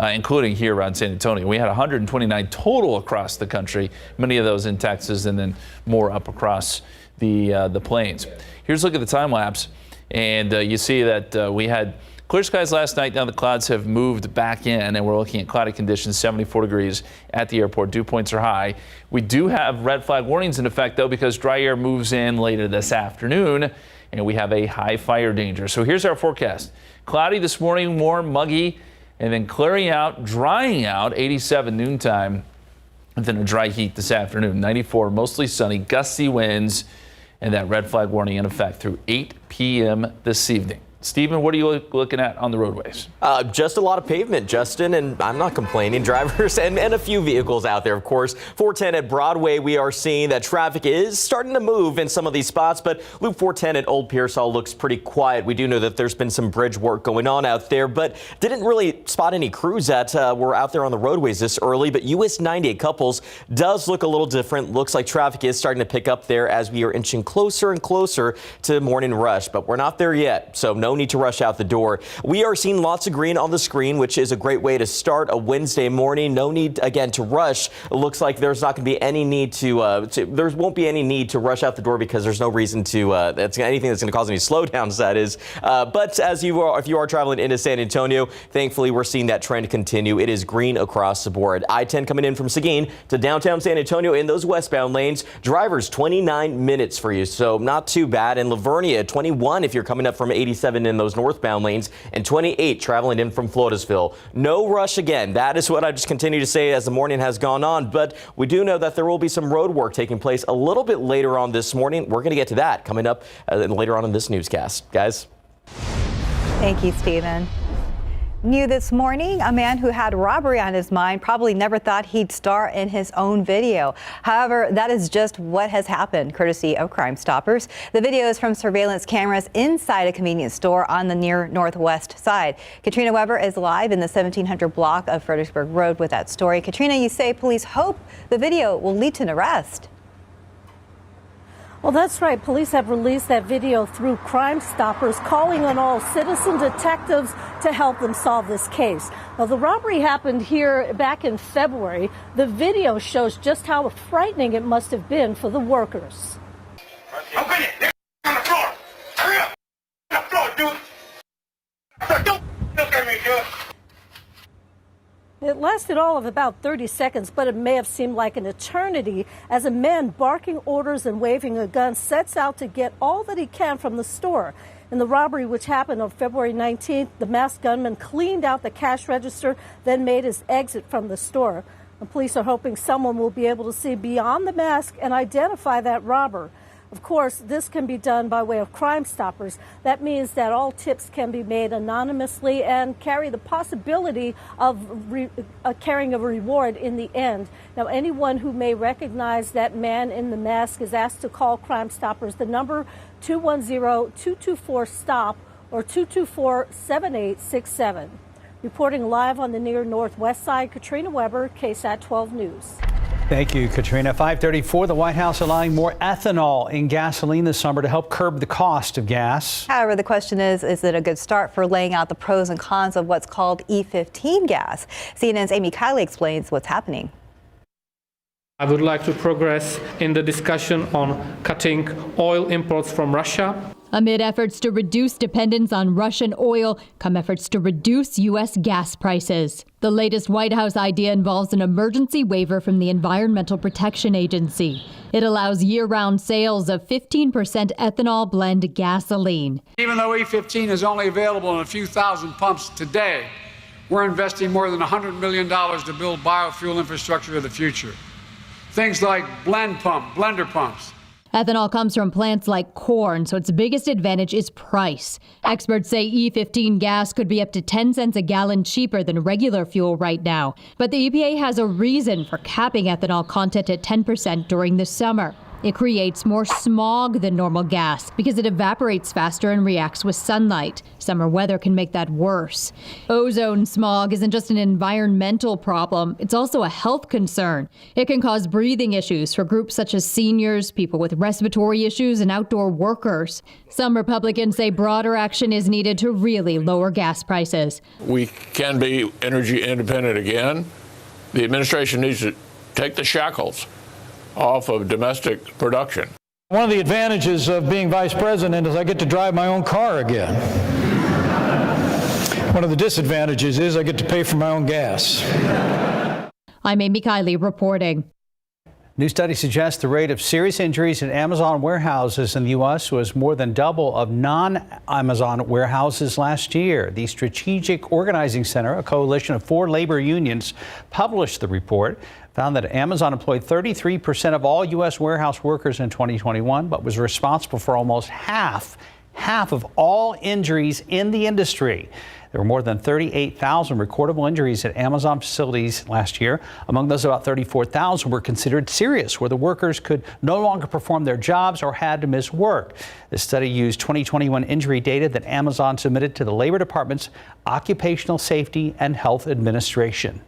including here around San Antonio. We had 129 total across the country, many of those in Texas, and then more up across the plains. Here's a look at the time lapse, and you see that we had clear skies last night. Now the clouds have moved back in, and we're looking at cloudy conditions, 74 degrees at the airport. Dew points are high. We do have red flag warnings in effect, though, because dry air moves in later this afternoon, and we have a high fire danger. So here's our forecast. Cloudy this morning, warm, muggy, and then clearing out, drying out, 87 noontime, and then a dry heat this afternoon. 94, mostly sunny, gusty winds, and that red flag warning in effect through 8 p.m. this evening. Stephen, what are you looking at on the roadways? Just a lot of pavement, Justin, and I'm not complaining. Drivers and a few vehicles out there, of course. 410 at Broadway, we are seeing that traffic is starting to move in some of these spots, but Loop 410 at Old Pearsall looks pretty quiet. We do know that there's been some bridge work going on out there, but didn't really spot any crews that were out there on the roadways this early. But US 90 at Couples does look a little different. Looks like traffic is starting to pick up there as we are inching closer and closer to morning rush, but we're not there yet, so no need to rush out the door. We are seeing lots of green on the screen, which is a great way to start a Wednesday morning. No need, again, to rush. It looks like there's not going to be any need there won't be any need to rush out the door because there's no reason to, anything that's going to cause any slowdowns, that is. But if you are traveling into San Antonio, thankfully we're seeing that trend continue. It is green across the board. I-10 coming in from Seguin to downtown San Antonio in those westbound lanes. Drivers, 29 minutes for you, so not too bad. And Livernia, 21 if you're coming up from 87 in those northbound lanes, and 28 traveling in from Floresville. No rush again. That is what I just continue to say as the morning has gone on, but we do know that there will be some road work taking place a little bit later on this morning. We're going to get to that coming up later on in this newscast. Guys. Thank you, Stephen. New this morning, a man who had robbery on his mind probably never thought he'd star in his own video. However, that is just what has happened, courtesy of Crime Stoppers. The video is from surveillance cameras inside a convenience store on the near northwest side. Katrina Weber is live in the 1700 block of Fredericksburg Road with that story. Katrina, you say police hope the video will lead to an arrest. Well, that's right. Police have released that video through Crime Stoppers, calling on all citizen detectives to help them solve this case. Well, the robbery happened here back in February. The video shows just how frightening it must have been for the workers. Open it! On the floor! Hurry up! On the floor, dude! Don't look at me, dude! It lasted all of about 30 seconds, but it may have seemed like an eternity as a man barking orders and waving a gun sets out to get all that he can from the store. In the robbery, which happened on February 19th, the masked gunman cleaned out the cash register, then made his exit from the store. The police are hoping someone will be able to see beyond the mask and identify that robber. Of course, this can be done by way of Crime Stoppers. That means that all tips can be made anonymously and carry the possibility of carrying a reward in the end. Now, anyone who may recognize that man in the mask is asked to call Crime Stoppers. The number 210-224-STOP or 224-7867. Reporting live on the near northwest side, Katrina Weber, KSAT 12 News. Thank you, Katrina. 5:34, the White House allowing more ethanol in gasoline this summer to help curb the cost of gas. However, the question is it a good start for laying out the pros and cons of what's called E15 gas? CNN's Amy Kiley explains what's happening. I would like to progress in the discussion on cutting oil imports from Russia. Amid efforts to reduce dependence on Russian oil, come efforts to reduce U.S. gas prices. The latest White House idea involves an emergency waiver from the Environmental Protection Agency. It allows year-round sales of 15% ethanol blend gasoline. Even though E15 is only available in a few thousand pumps today, we're investing more than $100 million to build biofuel infrastructure of the future. Things like blender pumps. Ethanol comes from plants like corn, so its biggest advantage is price. Experts say E15 gas could be up to 10 cents a gallon cheaper than regular fuel right now. But the EPA has a reason for capping ethanol content at 10% during the summer. It creates more smog than normal gas because it evaporates faster and reacts with sunlight. Summer weather can make that worse. Ozone smog isn't just an environmental problem, it's also a health concern. It can cause breathing issues for groups such as seniors, people with respiratory issues, and outdoor workers. Some Republicans say broader action is needed to really lower gas prices. We can be energy independent again. The administration needs to take the shackles off of domestic production. One of the advantages of being vice president is I get to drive my own car again. One of the disadvantages is I get to pay for my own gas. I'm Amy Kiley reporting. New study suggests the rate of serious injuries in Amazon warehouses in the U.S. was more than double of non-Amazon warehouses last year. The Strategic Organizing Center, a coalition of 4 labor unions, published the report, found that Amazon employed 33% of all U.S. warehouse workers in 2021, but was responsible for almost half of all injuries in the industry. There were more than 38,000 recordable injuries at Amazon facilities last year. Among those, about 34,000 were considered serious, where the workers could no longer perform their jobs or had to miss work. The study used 2021 injury data that Amazon submitted to the Labor Department's Occupational Safety and Health Administration.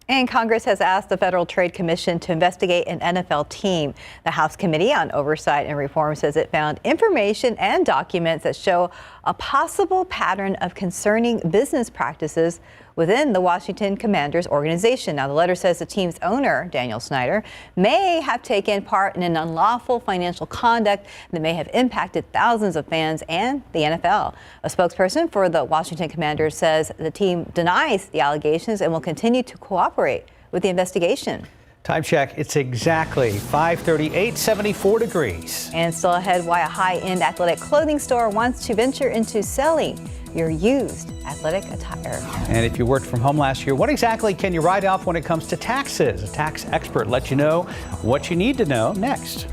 And Congress has asked the Federal Trade Commission to investigate an NFL team. The House Committee on Oversight and Reform says it found information and documents that show a possible pattern of concerning business practices within the Washington Commanders organization. Now, the letter says the team's owner, Daniel Snyder, may have taken part in an unlawful financial conduct that may have impacted thousands of fans and the NFL. A spokesperson for the Washington Commanders says the team denies the allegations and will continue to cooperate with the investigation. Time check, it's exactly 5:38, 74 degrees. And still ahead, why a high-end athletic clothing store wants to venture into selling your used athletic attire. And if you worked from home last year, what exactly can you write off when it comes to taxes? A tax expert lets you know what you need to know next.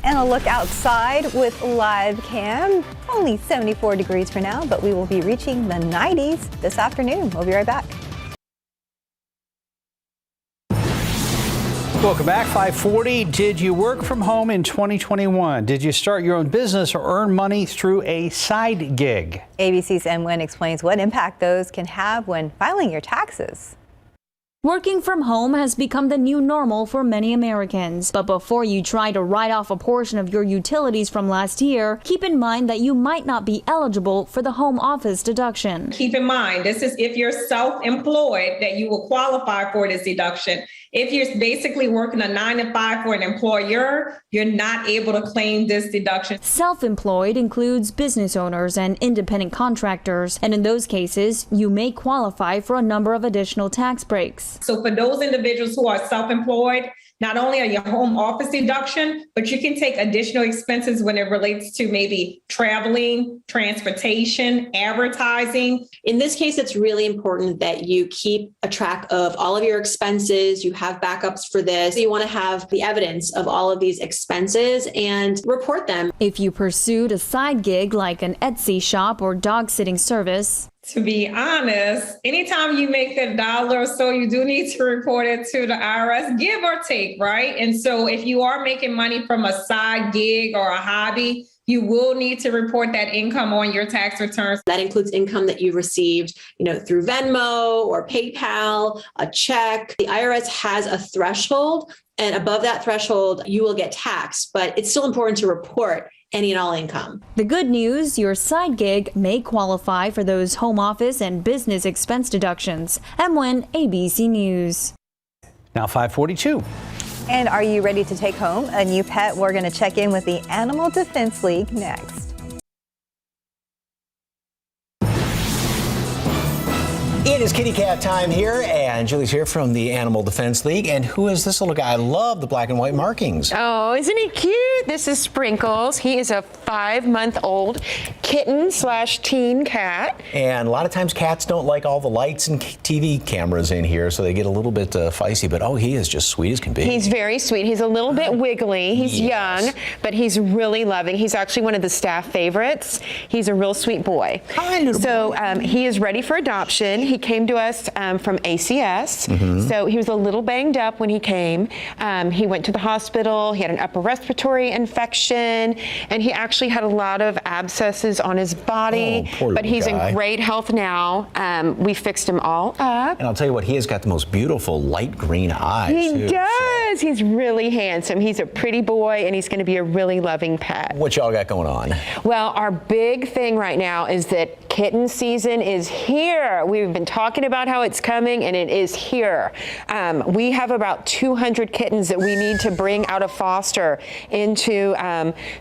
And a look outside with live cam. Only 74 degrees for now, but we will be reaching the 90s this afternoon. We'll be right back. Welcome back. 5:40. Did you work from home in 2021? Did you start your own business or earn money through a side gig? ABC's Em Nguyen explains what impact those can have when filing your taxes. Working from home has become the new normal for many Americans. But before you try to write off a portion of your utilities from last year, keep in mind that you might not be eligible for the home office deduction. Keep in mind, this is if you're self-employed that you will qualify for this deduction. If you're basically working a 9-to-5 for an employer, you're not able to claim this deduction. Self-employed includes business owners and independent contractors, and in those cases, you may qualify for a number of additional tax breaks. So for those individuals who are self-employed, not only are your home office deduction, but you can take additional expenses when it relates to maybe traveling, transportation, advertising. In this case, it's really important that you keep a track of all of your expenses. You have backups for this. You want to have the evidence of all of these expenses and report them. If you pursued a side gig like an Etsy shop or dog sitting service, to be honest, anytime you make $1 or so, you do need to report it to the IRS, give or take, right? And so if you are making money from a side gig or a hobby, you will need to report that income on your tax returns. That includes income that you received, through Venmo or PayPal, a check. The IRS has a threshold, and above that threshold, you will get taxed, but it's still important to report any and all income. The good news, your side gig may qualify for those home office and business expense deductions. M1 ABC News. Now 5:42. And are you ready to take home a new pet? We're going to check in with the Animal Defense League next. It is kitty cat time here, and Julie's here from the Animal Defense League. And who is this little guy? I love the black and white markings. Oh, isn't he cute? This is Sprinkles. He is a 5-month-old kitten/teen cat. And a lot of times cats don't like all the lights and TV cameras in here, so they get a little bit feisty. But he is just sweet as can be. He's very sweet. He's a little bit wiggly. He's young, but he's really loving. He's actually one of the staff favorites. He's a real sweet boy. Hi, little boy. He is ready for adoption. He came to us from ACS. So he was a little banged up when he came. He went to the hospital. He had an upper respiratory infection, and he actually had a lot of abscesses on his body. But he's in great health now. We fixed him all up. And I'll tell you what, he has got the most beautiful light green eyes. He does. He's really handsome. He's a pretty boy, and he's going to be a really loving pet. What y'all got going on? Well, our big thing right now is that kitten season is here. We've been talking about how it's coming, and it is here. We have about 200 kittens that we need to bring out of foster into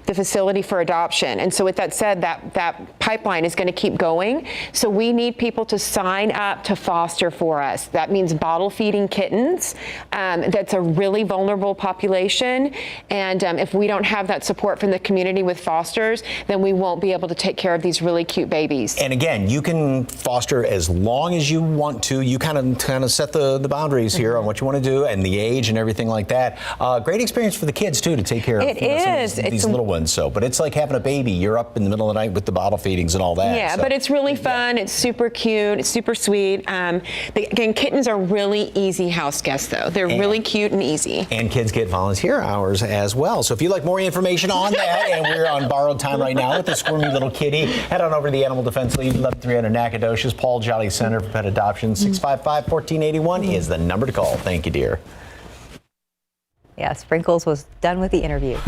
the facility for adoption. And so with that said, that pipeline is going to keep going. So we need people to sign up to foster for us. That means bottle feeding kittens. That's a really vulnerable population. And if we don't have that support from the community with fosters, then we won't be able to take care of these really cute babies. And again, you can foster as long as you want to. You kind of set the boundaries here on what you want to do and the age and everything like that. Great experience for the kids too to take care of these little ones. But it's like having a baby. You're up in the middle of the night with the bottle feedings and all that. Yeah, but it's really fun. It's super cute. It's super sweet. Again, kittens are really easy house guests though. They're really cute and easy. And kids get volunteer hours as well. So if you'd like more information on that, and we're on borrowed time right now with the squirmy little kitty, head on over to the Animal Defense League, 11300 Nacogdoches, Paul Jolly Center for Pet Adoption. 655-1481 is the number to call. Thank you, dear. Yeah, Sprinkles was done with the interview.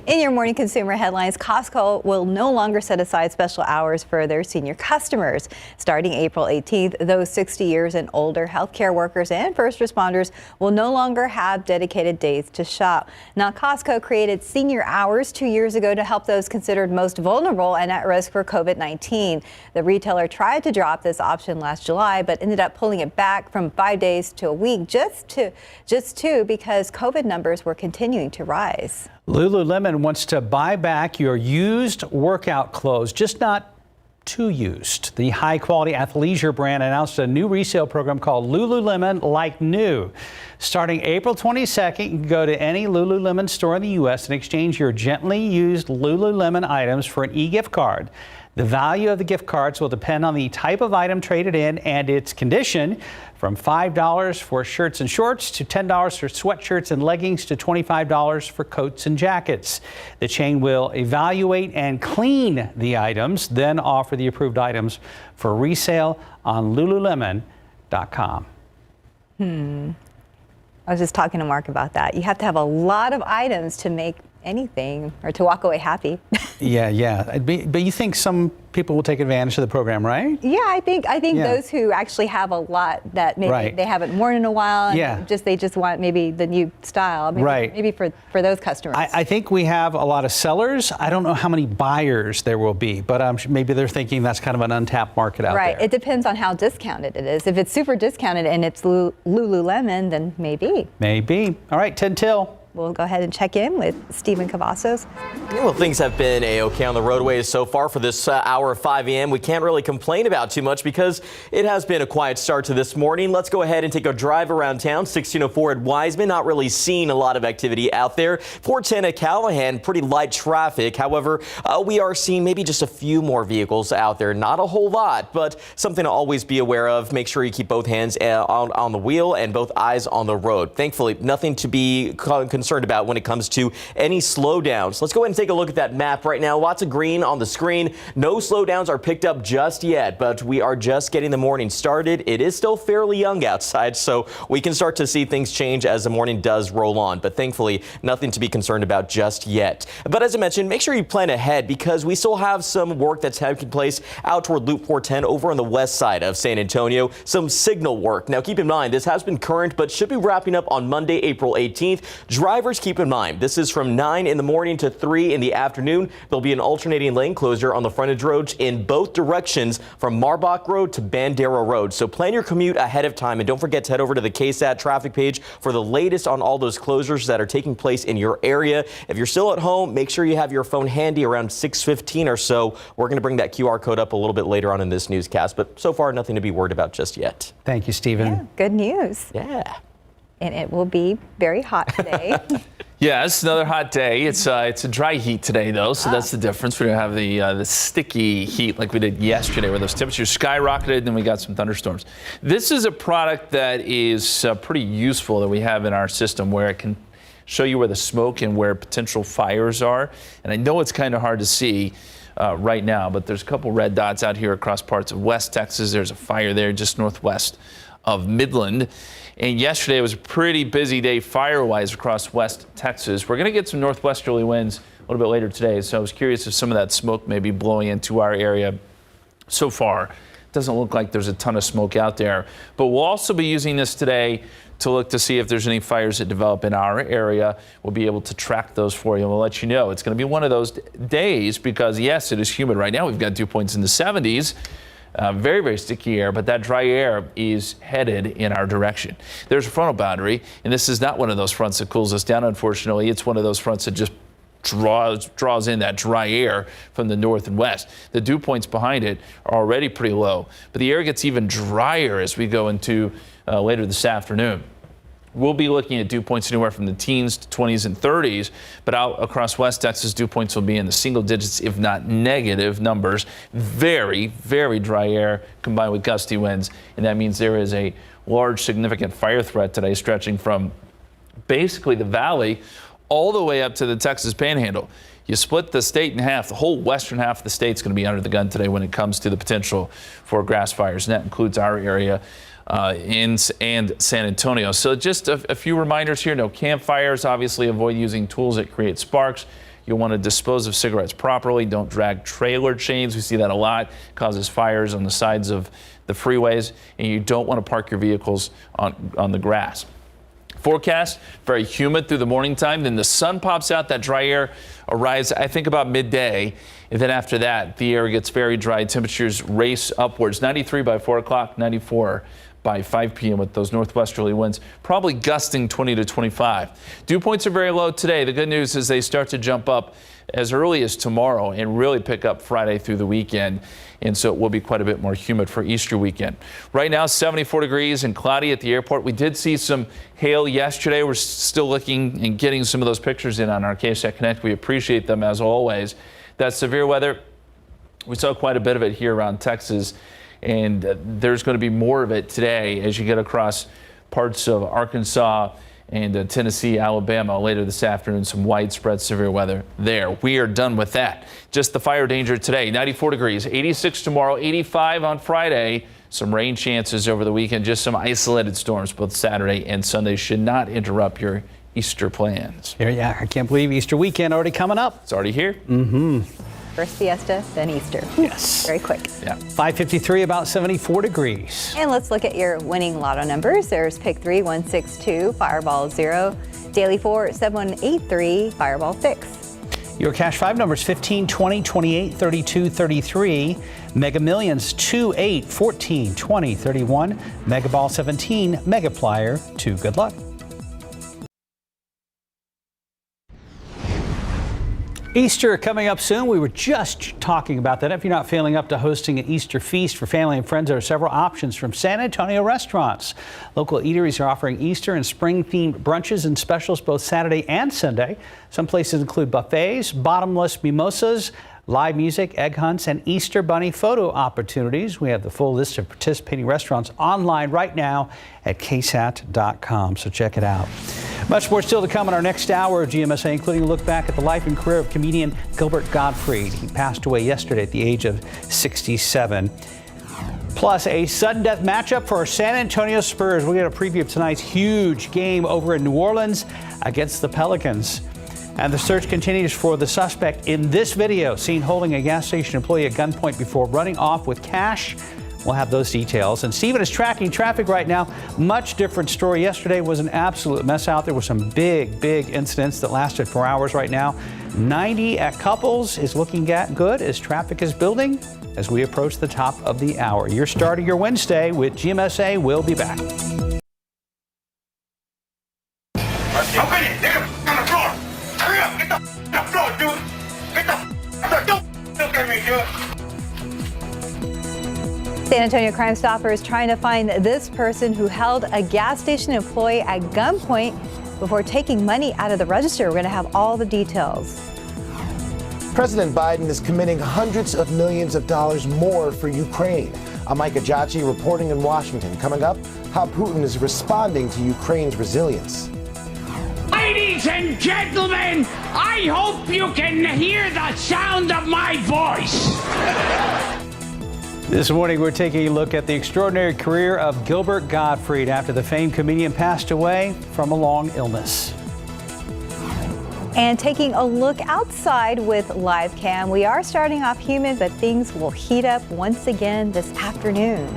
In your morning consumer headlines, Costco will no longer set aside special hours for their senior customers. Starting April 18th, those 60 years and older healthcare workers and first responders will no longer have dedicated days to shop. Now, Costco created senior hours 2 years ago to help those considered most vulnerable and at risk for COVID-19. The retailer tried to drop this option last July, but ended up pulling it back from 5 days to a week, just two, because COVID numbers were continuing to rise. Lululemon wants to buy back your used workout clothes, just not too used. The high-quality athleisure brand announced a new resale program called Lululemon Like New. Starting April 22nd, you can go to any Lululemon store in the U.S. and exchange your gently used Lululemon items for an e-gift card. The value of the gift cards will depend on the type of item traded in and its condition, from $5 for shirts and shorts to $10 for sweatshirts and leggings to $25 for coats and jackets. The chain will evaluate and clean the items, then offer the approved items for resale on Lululemon.com. I was just talking to Mark about that. You have to have a lot of items to make anything or to walk away happy. Yeah. But you think some people will take advantage of the program, right? Yeah, I think those who actually have a lot that maybe they haven't worn in a while, and they just want maybe the new style. Maybe for those customers. I think we have a lot of sellers. I don't know how many buyers there will be, but maybe they're thinking that's kind of an untapped market out there. Right. It depends on how discounted it is. If it's super discounted and it's Lululemon, then maybe. Maybe. All right, 10 till. We'll go ahead and check in with Stephen Cavazos. Well, things have been A-OK on the roadways so far for this hour of 5 a.m. We can't really complain about too much because it has been a quiet start to this morning. Let's go ahead and take a drive around town. 1604 at Wiseman, not really seeing a lot of activity out there. 410 at Callahan, pretty light traffic. However, we are seeing maybe just a few more vehicles out there. Not a whole lot, but something to always be aware of. Make sure you keep both hands on the wheel and both eyes on the road. Thankfully, nothing to be concerned about when it comes to any slowdowns. Let's go ahead and take a look at that map right now. Lots of green on the screen. No slowdowns are picked up just yet, but we are just getting the morning started. It is still fairly young outside, so we can start to see things change as the morning does roll on, but thankfully nothing to be concerned about just yet. But as I mentioned, make sure you plan ahead because we still have some work that's taking place out toward Loop 410 over on the west side of San Antonio. Some signal work. Now keep in mind, this has been current, but should be wrapping up on Monday, April 18th. Drivers keep in mind, this is from 9 in the morning to 3 in the afternoon. There'll be an alternating lane closure on the frontage roads in both directions from Marbach Road to Bandera Road. So plan your commute ahead of time and don't forget to head over to the KSAT traffic page for the latest on all those closures that are taking place in your area. If you're still at home, make sure you have your phone handy around 6:15 or so. We're going to bring that QR code up a little bit later on in this newscast, but so far nothing to be worried about just yet. Thank you, Stephen. Yeah, good news. Yeah. And it will be very hot today. Yeah, it's another hot day. It's a dry heat today, though, so that's the difference. We don't have the sticky heat like we did yesterday, where those temperatures skyrocketed, and then we got some thunderstorms. This is a product that is pretty useful that we have in our system, where it can show you where the smoke and where potential fires are. And I know it's kind of hard to see right now, but there's a couple red dots out here across parts of West Texas. There's a fire there just northwest of Midland. And yesterday was a pretty busy day fire-wise across West Texas. We're going to get some northwesterly winds a little bit later today, so I was curious if some of that smoke may be blowing into our area. So far, it doesn't look like there's a ton of smoke out there. But we'll also be using this today to look to see if there's any fires that develop in our area. We'll be able to track those for you, and we'll let you know. It's going to be one of those days because, yes, it is humid right now. We've got dew points in the 70s. Very, very sticky air, but that dry air is headed in our direction. There's a frontal boundary, and this is not one of those fronts that cools us down, unfortunately. It's one of those fronts that just draws in that dry air from the north and west. The dew points behind it are already pretty low, but the air gets even drier as we go into later this afternoon. We'll be looking at dew points anywhere from the teens to 20s and 30s, but out across West Texas, dew points will be in the single digits, if not negative numbers. Very, very dry air combined with gusty winds, and that means there is a large, significant fire threat today stretching from basically the valley all the way up to the Texas Panhandle. You split the state in half. The whole western half of the state is going to be under the gun today when it comes to the potential for grass fires, and that includes our area. And San Antonio. So just a few reminders here. No campfires. Obviously, avoid using tools that create sparks. You'll want to dispose of cigarettes properly. Don't drag trailer chains. We see that a lot. It causes fires on the sides of the freeways. And you don't want to park your vehicles on the grass. Forecast, very humid through the morning time. Then the sun pops out. That dry air arrives, I think, about midday. And then after that, the air gets very dry. Temperatures race upwards. 93 by 4 o'clock, 94 by 5 p.m. with those northwesterly winds, probably gusting 20 to 25. Dew points are very low today. The good news is they start to jump up as early as tomorrow and really pick up Friday through the weekend. And so it will be quite a bit more humid for Easter weekend. Right now, 74 degrees and cloudy at the airport. We did see some hail yesterday. We're still looking and getting some of those pictures in on our KSAT Connect. We appreciate them as always. That severe weather, we saw quite a bit of it here around Texas. And there's going to be more of it today as you get across parts of Arkansas and Tennessee, Alabama later this afternoon. Some widespread severe weather there. We are done with that. Just the fire danger today. 94 degrees, 86 tomorrow, 85 on Friday. Some rain chances over the weekend. Just some isolated storms both Saturday and Sunday should not interrupt your Easter plans. Yeah, I can't believe Easter weekend already coming up. It's already here. Mm-hmm. First fiesta, then Easter. Yes. Very quick. Yeah. 5:53, about 74 degrees. And let's look at your winning lotto numbers. There's pick 3, 162, Fireball 0, Daily 4, 7183, Fireball 6. Your cash 5 numbers 15, 20, 28, 32, 33. Mega Millions 2, 8, 14, 20, 31. Mega Ball 17, Mega Plier 2. Good luck. Easter coming up soon. We were just talking about that. If you're not feeling up to hosting an Easter feast for family and friends, there are several options from San Antonio restaurants. Local eateries are offering Easter and spring-themed brunches and specials both Saturday and Sunday. Some places include buffets, bottomless mimosas, live music, egg hunts, and Easter bunny photo opportunities. We have the full list of participating restaurants online right now at KSAT.com, so check it out. Much more still to come in our next hour of GMSA, including a look back at the life and career of comedian Gilbert Gottfried. He passed away yesterday at the age of 67. Plus, a sudden death matchup for our San Antonio Spurs. We'll get a preview of tonight's huge game over in New Orleans against the Pelicans. And the search continues for the suspect in this video, seen holding a gas station employee at gunpoint before running off with cash. We'll have those details. And Stephen is tracking traffic right now. Much different story. Yesterday was an absolute mess out there with some big incidents that lasted for hours right now. 90 at Couples is looking good as traffic is building as we approach the top of the hour. You're starting your Wednesday with GMSA. We'll be back. San Antonio Crime Stoppers trying to find this person who held a gas station employee at gunpoint before taking money out of the register. We're going to have all the details. President Biden is committing hundreds of millions of dollars more for Ukraine. I'm Mike Ajachi reporting in Washington. Coming up, how Putin is responding to Ukraine's resilience. Ladies and gentlemen, I hope you can hear the sound of my voice. This morning, we're taking a look at the extraordinary career of Gilbert Gottfried after the famed comedian passed away from a long illness. And taking a look outside with Live Cam. We are starting off humid, but things will heat up once again this afternoon.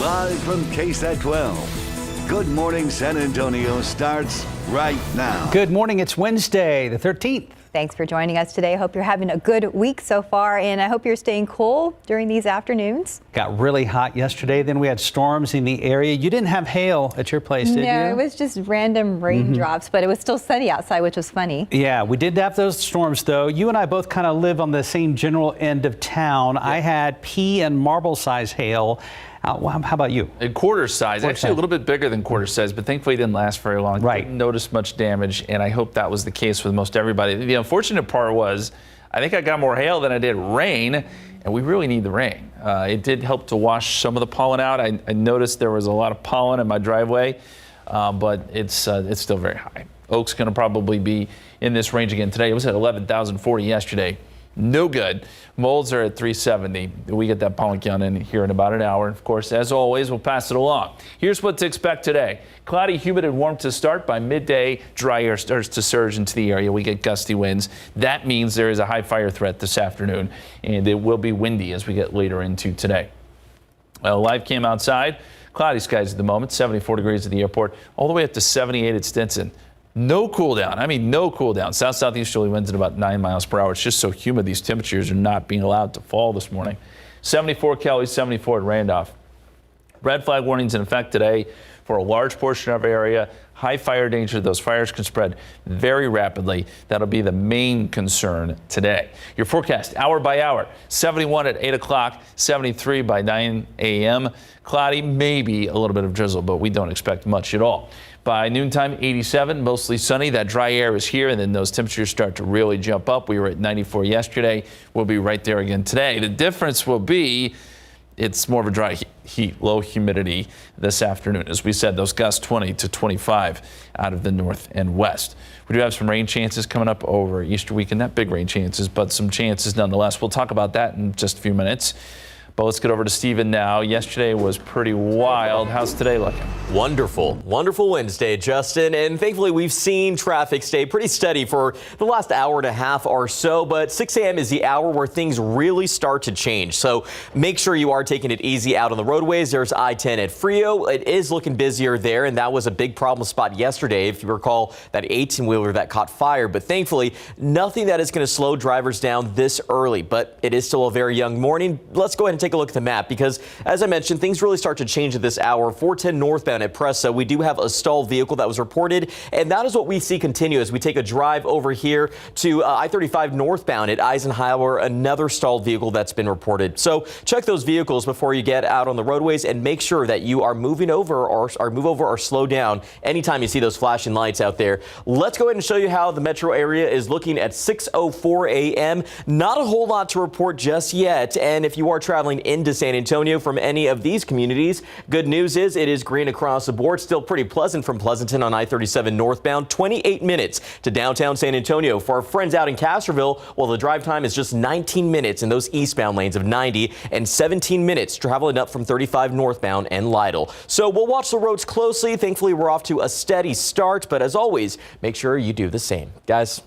Live from KSAT 12. Good Morning San Antonio starts right now. Good morning. It's Wednesday, the 13th. Thanks for joining us today. I hope you're having a good week so far, and I hope you're staying cool during these afternoons. Got really hot yesterday. Then we had storms in the area. You didn't have hail at your place, did you? No, it was just random raindrops, but it was still sunny outside, which was funny. Yeah, we did have those storms, though. You and I both kind of live on the same general end of town. I had pea and marble size hail. How about you? Quarter size, actually a little bit bigger than quarter size, but thankfully it didn't last very long. Right. Didn't notice much damage, and I hope that was the case with most everybody. The unfortunate part was, I think I got more hail than I did rain, and we really need the rain. It did help to wash some of the pollen out. I noticed there was a lot of pollen in my driveway, but it's still very high. Oak's going to probably be in this range again today. It was at 11,040 yesterday. No good. Molds are at 370. We get that pollen count in here in about an hour. Of course, as always, we'll pass it along. Here's what to expect today. Cloudy, humid, and warm to start. By midday, dry air starts to surge into the area. We get gusty winds. That means there is a high fire threat this afternoon, and it will be windy as we get later into today. Live cam outside. Cloudy skies at the moment. 74 degrees at the airport, all the way up to 78 at Stinson. No cool down. I mean, no cool down. South-southeasterly winds at about 9 miles per hour. It's just so humid. These temperatures are not being allowed to fall this morning. 74 Kelly, 74 at Randolph. Red flag warnings in effect today for a large portion of our area. High fire danger. Those fires can spread very rapidly. That'll be the main concern today. Your forecast hour by hour. 71 at 8 o'clock, 73 by 9 a.m. Cloudy, maybe a little bit of drizzle, but we don't expect much at all. By noontime, 87, mostly sunny. That dry air is here, and then those temperatures start to really jump up. We were at 94 yesterday. We'll be right there again today. The difference will be it's more of a dry heat, low humidity this afternoon. As we said, those gusts 20 to 25 out of the north and west. We do have some rain chances coming up over Easter weekend. Not big rain chances, but some chances nonetheless. We'll talk about that in just a few minutes. But let's get over to Steven now. Yesterday was pretty wild. How's today looking? Wonderful. Wonderful Wednesday, Justin. And thankfully, we've seen traffic stay pretty steady for the last hour and a half or so. But 6 a.m. is the hour where things really start to change. So make sure you are taking it easy out on the roadways. There's I-10 at Frio. It is looking busier there, and that was a big problem spot yesterday. If you recall, that 18-wheeler that caught fire. But thankfully, nothing that is going to slow drivers down this early. But it is still a very young morning. Let's go ahead and take a look at the map because, as I mentioned, things really start to change at this hour. 410 northbound at Presa, we do have a stalled vehicle that was reported, and that is what we see continue as we take a drive over here to I-35 northbound at Eisenhower, another stalled vehicle that's been reported. So check those vehicles before you get out on the roadways and make sure that you are moving over or slow down anytime you see those flashing lights out there. Let's go ahead and show you how the metro area is looking at 6:04 a.m. Not a whole lot to report just yet, and if you are traveling into San Antonio from any of these communities, good news is it is green across the board. Still pretty pleasant from Pleasanton on I-37 northbound. 28 minutes to downtown San Antonio. For our friends out in Castroville, well, the drive time is just 19 minutes in those eastbound lanes of 90 and 17 minutes traveling up from 35 northbound and Lytle. So we'll watch the roads closely. Thankfully, we're off to a steady start, but as always, make sure you do the same. Guys.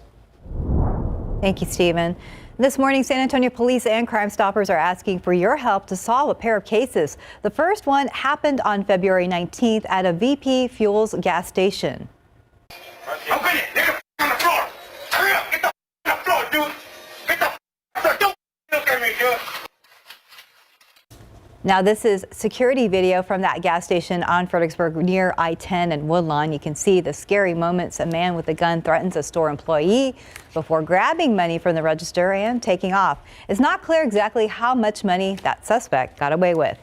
Thank you, Stephen. This morning, San Antonio police and Crime Stoppers are asking for your help to solve a pair of cases. The first one happened on February 19th at a VP Fuels gas station. Open it! Get the on the floor! Hurry up! Get the on the floor, dude! Get the floor! Don't look at me, dude! Now, this is security video from that gas station on Fredericksburg near I-10 and Woodlawn. You can see the scary moments. A man with a gun threatens a store employee before grabbing money from the register and taking off. It's not clear exactly how much money that suspect got away with.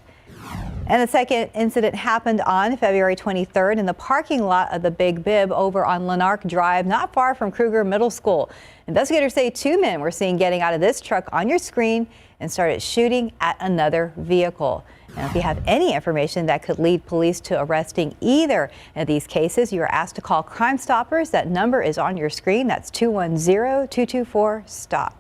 And the second incident happened on February 23rd in the parking lot of the Big Bib over on Lanark Drive, not far from Kruger Middle School. Investigators say 2 men were seen getting out of this truck on your screen and started shooting at another vehicle. Now, if you have any information that could lead police to arresting either of these cases, you are asked to call Crime Stoppers. That number is on your screen. That's 210-224-STOP.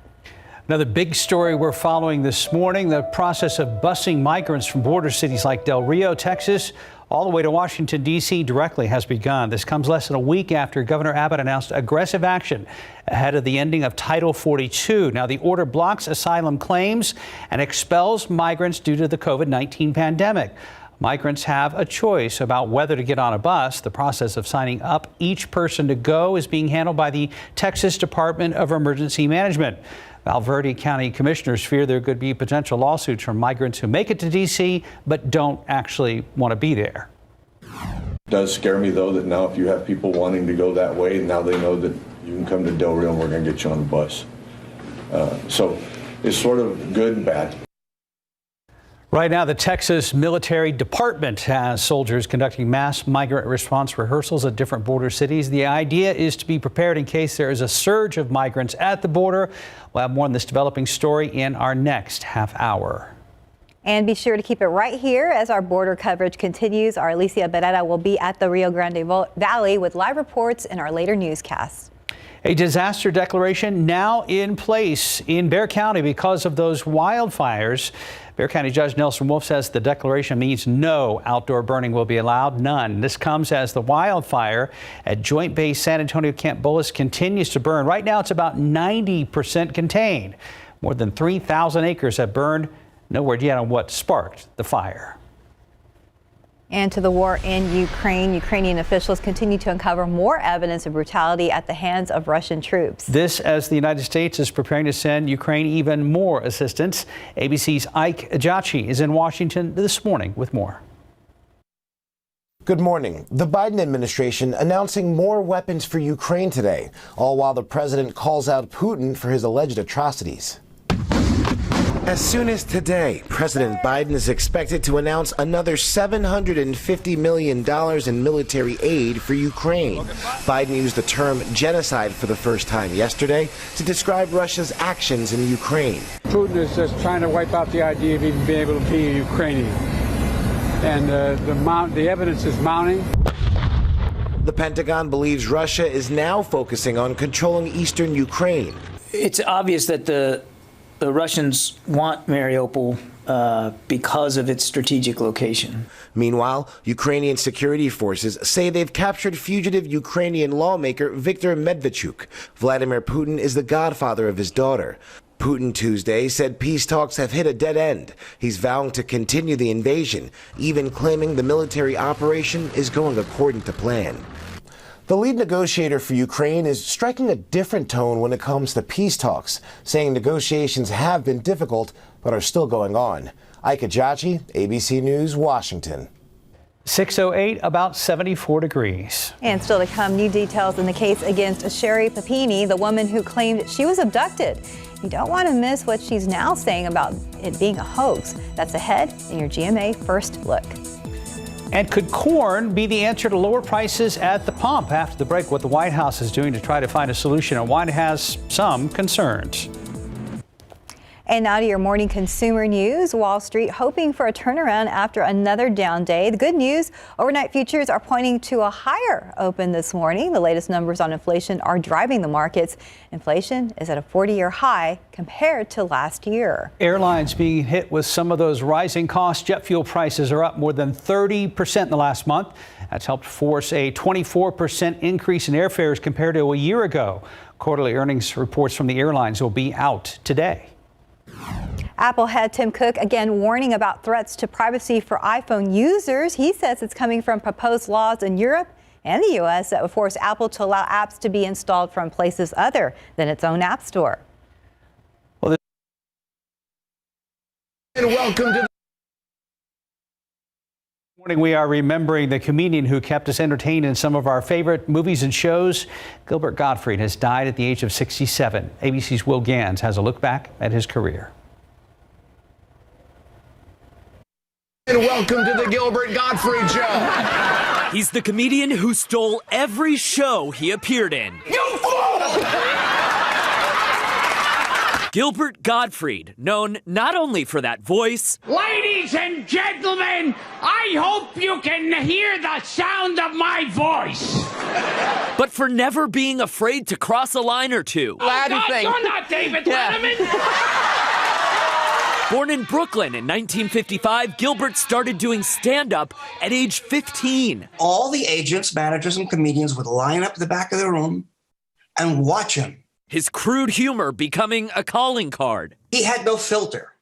Another big story we're following this morning, the process of busing migrants from border cities like Del Rio, Texas, all the way to Washington, D.C. directly has begun. This comes less than a week after Governor Abbott announced aggressive action ahead of the ending of Title 42. Now, the order blocks asylum claims and expels migrants due to the COVID-19 pandemic. Migrants have a choice about whether to get on a bus. The process of signing up each person to go is being handled by the Texas Department of Emergency Management. Val Verde County commissioners fear there could be potential lawsuits from migrants who make it to D.C. but don't actually want to be there. It does scare me, though, that now if you have people wanting to go that way, now they know that you can come to Del Rio and we're going to get you on the bus. So it's sort of good and bad. Right now, the Texas Military Department has soldiers conducting mass migrant response rehearsals at different border cities. The idea is to be prepared in case there is a surge of migrants at the border. We'll have more on this developing story in our next half hour. And be sure to keep it right here as our border coverage continues. Our Alicia Beretta will be at the Rio Grande Valley with live reports in our later newscasts. A disaster declaration now in place in Bexar County because of those wildfires. Bexar County Judge Nelson Wolf says the declaration means no outdoor burning will be allowed, none. This comes as the wildfire at Joint Base San Antonio Camp Bullis continues to burn. Right now, it's about 90% contained. More than 3,000 acres have burned. No word yet on what sparked the fire. And to the war in Ukraine, Ukrainian officials continue to uncover more evidence of brutality at the hands of Russian troops. This as the United States is preparing to send Ukraine even more assistance. ABC's Ike Ajachi is in Washington this morning with more. Good morning. The Biden administration announcing more weapons for Ukraine today, all while the president calls out Putin for his alleged atrocities. As soon as today, President Biden is expected to announce another $750 million in military aid for Ukraine. Biden used the term genocide for the first time yesterday to describe Russia's actions in Ukraine. Putin is just trying to wipe out the idea of even being able to be a Ukrainian. And the evidence is mounting. The Pentagon believes Russia is now focusing on controlling eastern Ukraine. It's obvious that the Russians want Mariupol because of its strategic location. Meanwhile, Ukrainian security forces say they've captured fugitive Ukrainian lawmaker Viktor Medvedchuk. Vladimir Putin is the godfather of his daughter. Putin Tuesday said peace talks have hit a dead end. He's vowing to continue the invasion, even claiming the military operation is going according to plan. The lead negotiator for Ukraine is striking a different tone when it comes to peace talks, saying negotiations have been difficult but are still going on. Ike Ajachi, ABC News, Washington. 6:08, about 74 degrees. And still to come, new details in the case against Sherry Papini, the woman who claimed she was abducted. You don't want to miss what she's now saying about it being a hoax. That's ahead in your GMA First Look. And could corn be the answer to lower prices at the pump? After the break, what the White House is doing to try to find a solution and why it has some concerns. And now to your morning consumer news. Wall Street hoping for a turnaround after another down day. The good news, overnight futures are pointing to a higher open this morning. The latest numbers on inflation are driving the markets. Inflation is at a 40-year high compared to last year. Airlines being hit with some of those rising costs. Jet fuel prices are up more than 30% in the last month. That's helped force a 24% increase in airfares compared to a year ago. Quarterly earnings reports from the airlines will be out today. Apple head Tim Cook again warning about threats to privacy for iPhone users. He says it's coming from proposed laws in Europe and the U.S. that would force Apple to allow apps to be installed from places other than its own app store. Well, and welcome to morning, we are remembering the comedian who kept us entertained in some of our favorite movies and shows. Gilbert Gottfried has died at the age of 67. ABC's Will Gans has a look back at his career. And welcome to the Gilbert Gottfried Show. He's the comedian who stole every show he appeared in. You fool! Gilbert Gottfried, known not only for that voice. Ladies and gentlemen, I hope you can hear the sound of my voice. But for never being afraid to cross a line or two. Oh, God, you're not David Letterman. Born in Brooklyn in 1955, Gilbert started doing stand-up at age 15. All the agents, managers, and comedians would line up at the back of the room and watch him. His crude humor becoming a calling card. He had no filter,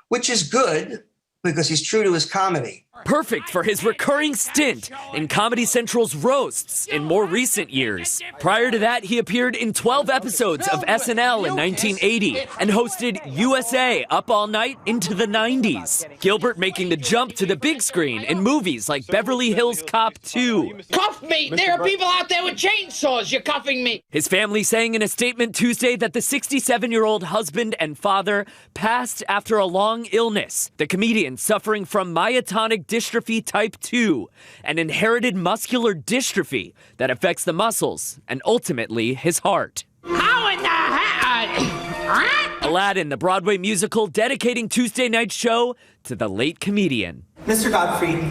which is good because he's true to his comedy. Perfect for his recurring stint in Comedy Central's roasts in more recent years. Prior to that, he appeared in 12 episodes of SNL in 1980 and hosted USA Up All Night into the 90s. Gilbert making the jump to the big screen in movies like Beverly Hills Cop 2. Cuff me! There are people out there with chainsaws! You're cuffing me! His family saying in a statement Tuesday that the 67-year-old husband and father passed after a long illness. The comedian suffering from myotonic dystrophy type 2, an inherited muscular dystrophy that affects the muscles and ultimately his heart. How in the heck? Aladdin, the Broadway musical, dedicating Tuesday night's show to the late comedian. Mr. Gottfried,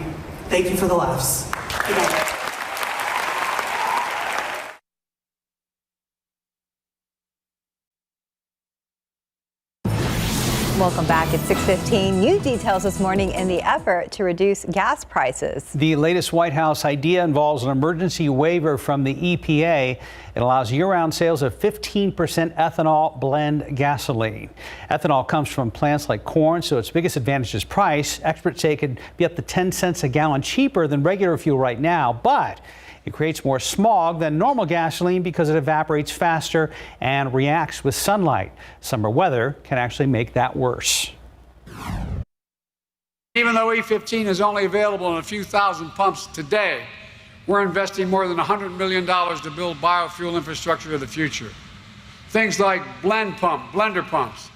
thank you for the laughs. Good night. Welcome back at 6:15. New details this morning in the effort to reduce gas prices. The latest White House idea involves an emergency waiver from the EPA. It allows year-round sales of 15% ethanol blend gasoline. Ethanol comes from plants like corn, so its biggest advantage is price. Experts say it could be up to 10 cents a gallon cheaper than regular fuel right now, but it creates more smog than normal gasoline because it evaporates faster and reacts with sunlight. Summer weather can actually make that worse. Even though E15 is only available in a few thousand pumps today, we're investing more than $100 million to build biofuel infrastructure of the future. Things like blender pumps.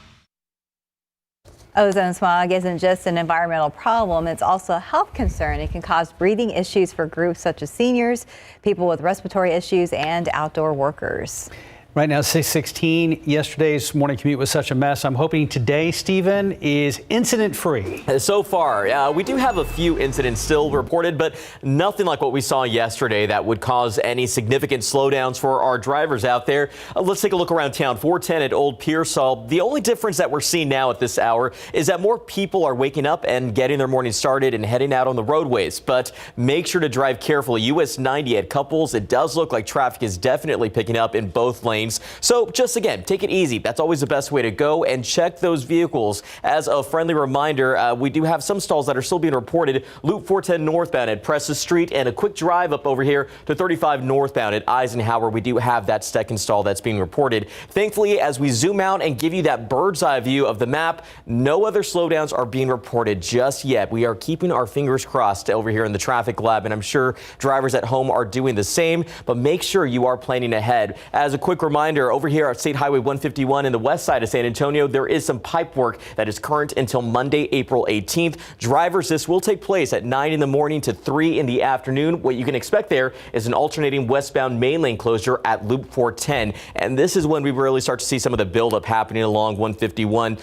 Ozone smog isn't just an environmental problem, it's also a health concern. It can cause breathing issues for groups such as seniors, people with respiratory issues, and outdoor workers. Right now, 6:16. Yesterday's morning commute was such a mess. I'm hoping today, Stephen, is incident-free. So far, we do have a few incidents still reported, but nothing like what we saw yesterday that would cause any significant slowdowns for our drivers out there. Let's take a look around town. 410 at Old Pearsall. The only difference that we're seeing now at this hour is that more people are waking up and getting their morning started and heading out on the roadways. But make sure to drive carefully. US 90 at Couples. It does look like traffic is definitely picking up in both lanes. So just again, take it easy. That's always the best way to go, and check those vehicles. As a friendly reminder, we do have some stalls that are still being reported. Loop 410 northbound at Presses Street, and a quick drive up over here to 35 northbound at Eisenhower. We do have that second stall that's being reported. Thankfully, as we zoom out and give you that bird's eye view of the map, no other slowdowns are being reported just yet. We are keeping our fingers crossed over here in the traffic lab, and I'm sure drivers at home are doing the same, but make sure you are planning ahead. As a quick reminder, over here at State Highway 151 in the west side of San Antonio, there is some pipe work that is current until Monday, April 18th. Drivers, this will take place at 9 in the morning to 3 in the afternoon. What you can expect there is an alternating westbound main lane closure at Loop 410. And this is when we really start to see some of the buildup happening along 151.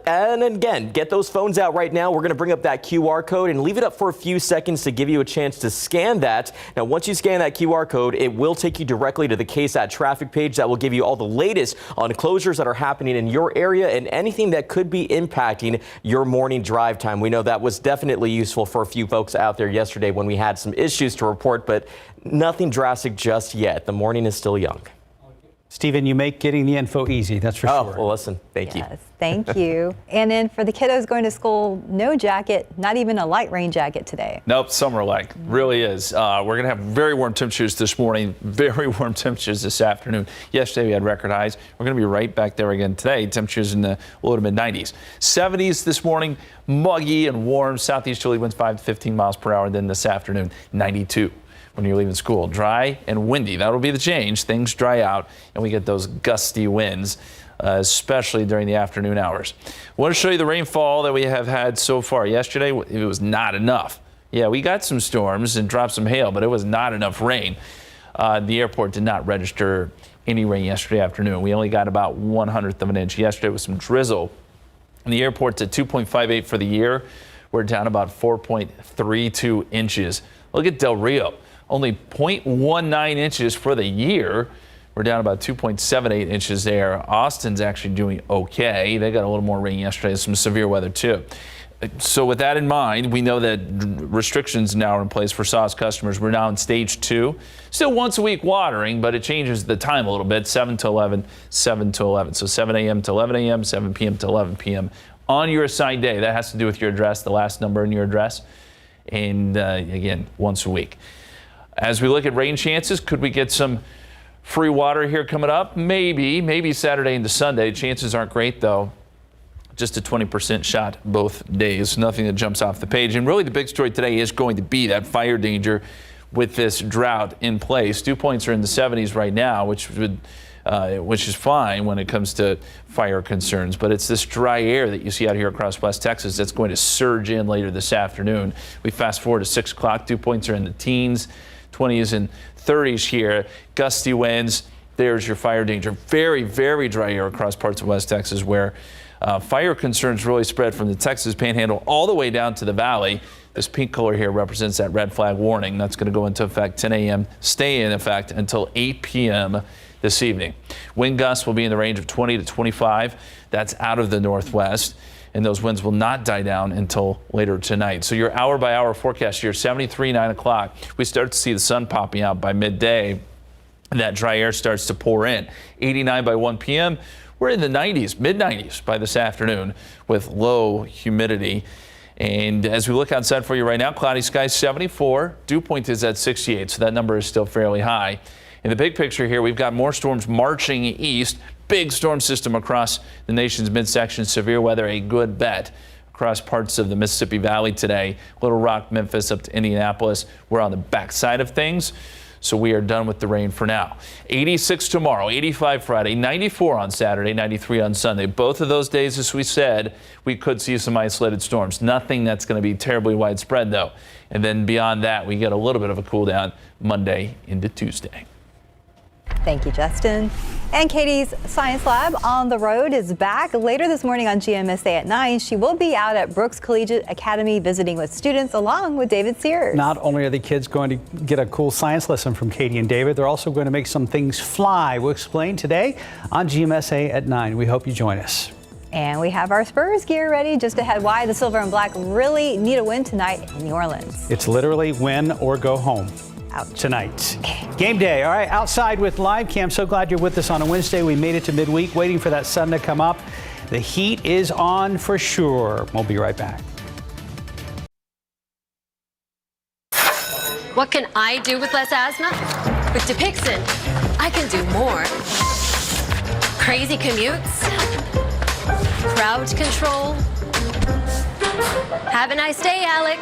And again, get those phones out right now. We're going to bring up that QR code and leave it up for a few seconds to give you a chance to scan that. Now, once you scan that QR code, it will take you directly to the KSAT traffic page that will give you all the latest on closures that are happening in your area and anything that could be impacting your morning drive time. We know that was definitely useful for a few folks out there yesterday when we had some issues to report, but nothing drastic just yet. The morning is still young. Stephen, you make getting the info easy, that's for sure. Well, listen, thank you. Thank you. And then for the kiddos going to school, no jacket, not even a light rain jacket today. Nope, summer-like, really is. We're going to have very warm temperatures this morning, very warm temperatures this afternoon. Yesterday we had record highs. We're going to be right back there again today. Temperatures in the low to mid-90s. 70s this morning, muggy and warm. Southeast chilly winds 5 to 15 miles per hour. Then this afternoon, 92. When you're leaving school, dry and windy. That'll be the change. Things dry out and we get those gusty winds, especially during the afternoon hours. I want to show you the rainfall that we have had so far. Yesterday, it was not enough. Yeah, we got some storms and dropped some hail, but it was not enough rain. The airport did not register any rain yesterday afternoon. We only got about 1/100th of an inch yesterday with some drizzle. And the airport's at 2.58 for the year. We're down about 4.32 inches. Look at Del Rio. Only 0.19 inches for the year. We're down about 2.78 inches there. Austin's actually doing okay. They got a little more rain yesterday, some severe weather too. So with that in mind, we know that restrictions now are in place for sauce customers. We're now in stage 2. Still once a week watering, but it changes the time a little bit, 7 to 11, 7 to 11. So 7 a.m. to 11 a.m., 7 p.m. to 11 p.m. on your assigned day. That has to do with your address, the last number in your address. And again, once a week. As we look at rain chances, could we get some free water here coming up? Maybe Saturday into Sunday. Chances aren't great, though. Just a 20% shot both days. Nothing that jumps off the page. And really the big story today is going to be that fire danger with this drought in place. Dew points are in the 70s right now, which is fine when it comes to fire concerns. But it's this dry air that you see out here across West Texas that's going to surge in later this afternoon. We fast forward to 6 o'clock. Dew points are in the teens. 20s and 30s here. Gusty winds. There's your fire danger. Very, very dry air across parts of West Texas where fire concerns really spread from the Texas Panhandle all the way down to the valley. This pink color here represents that red flag warning. That's going to go into effect 10 a.m., stay in effect until 8 p.m. this evening. Wind gusts will be in the range of 20 to 25. That's out of the northwest. And those winds will not die down until later tonight. So your hour-by-hour forecast here, 73, 9 o'clock. We start to see the sun popping out by midday. That dry air starts to pour in. 89 by 1 p.m. We're in the 90s, mid-90s by this afternoon with low humidity. And as we look outside for you right now, cloudy skies 74. Dew point is at 68, so that number is still fairly high. In the big picture here, we've got more storms marching east. Big storm system across the nation's midsection. Severe weather, a good bet across parts of the Mississippi Valley today. Little Rock, Memphis, up to Indianapolis. We're on the backside of things, so we are done with the rain for now. 86 tomorrow, 85 Friday, 94 on Saturday, 93 on Sunday. Both of those days, as we said, we could see some isolated storms. Nothing that's going to be terribly widespread, though. And then beyond that, we get a little bit of a cool down Monday into Tuesday. Thank you, Justin. And Katie's Science Lab on the road is back. Later this morning on GMSA at 9, she will be out at Brooks Collegiate Academy visiting with students along with David Sears. Not only are the kids going to get a cool science lesson from Katie and David, they're also going to make some things fly. We'll explain today on GMSA at 9. We hope you join us. And we have our Spurs gear ready just ahead. Why the Silver and Black really need a win tonight in New Orleans. It's literally win or go home. Tonight. Game day. All right, outside with live cam. So glad you're with us on a Wednesday. We made it to midweek, waiting for that sun to come up. The heat is on for sure. We'll be right back. What can I do with less asthma? With Dupixent, I can do more. Crazy commutes, crowd control. Have a nice day, Alex.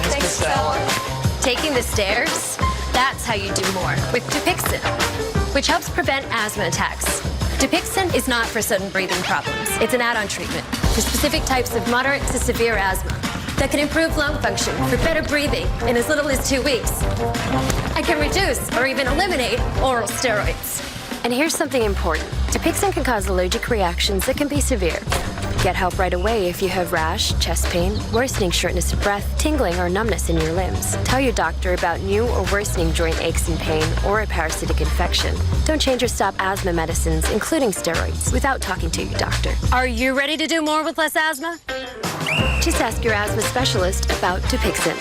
Thanks, Stella. Taking the stairs, that's how you do more with Dupixent, which helps prevent asthma attacks. Dupixent is not for sudden breathing problems. It's an add-on treatment for specific types of moderate to severe asthma that can improve lung function for better breathing in as little as 2 weeks. I can reduce or even eliminate oral steroids. And here's something important. Dupixent can cause allergic reactions that can be severe. Get help right away if you have rash, chest pain, worsening shortness of breath, tingling, or numbness in your limbs. Tell your doctor about new or worsening joint aches and pain or a parasitic infection. Don't change or stop asthma medicines, including steroids, without talking to your doctor. Are you ready to do more with less asthma? Just ask your asthma specialist about Dupixent.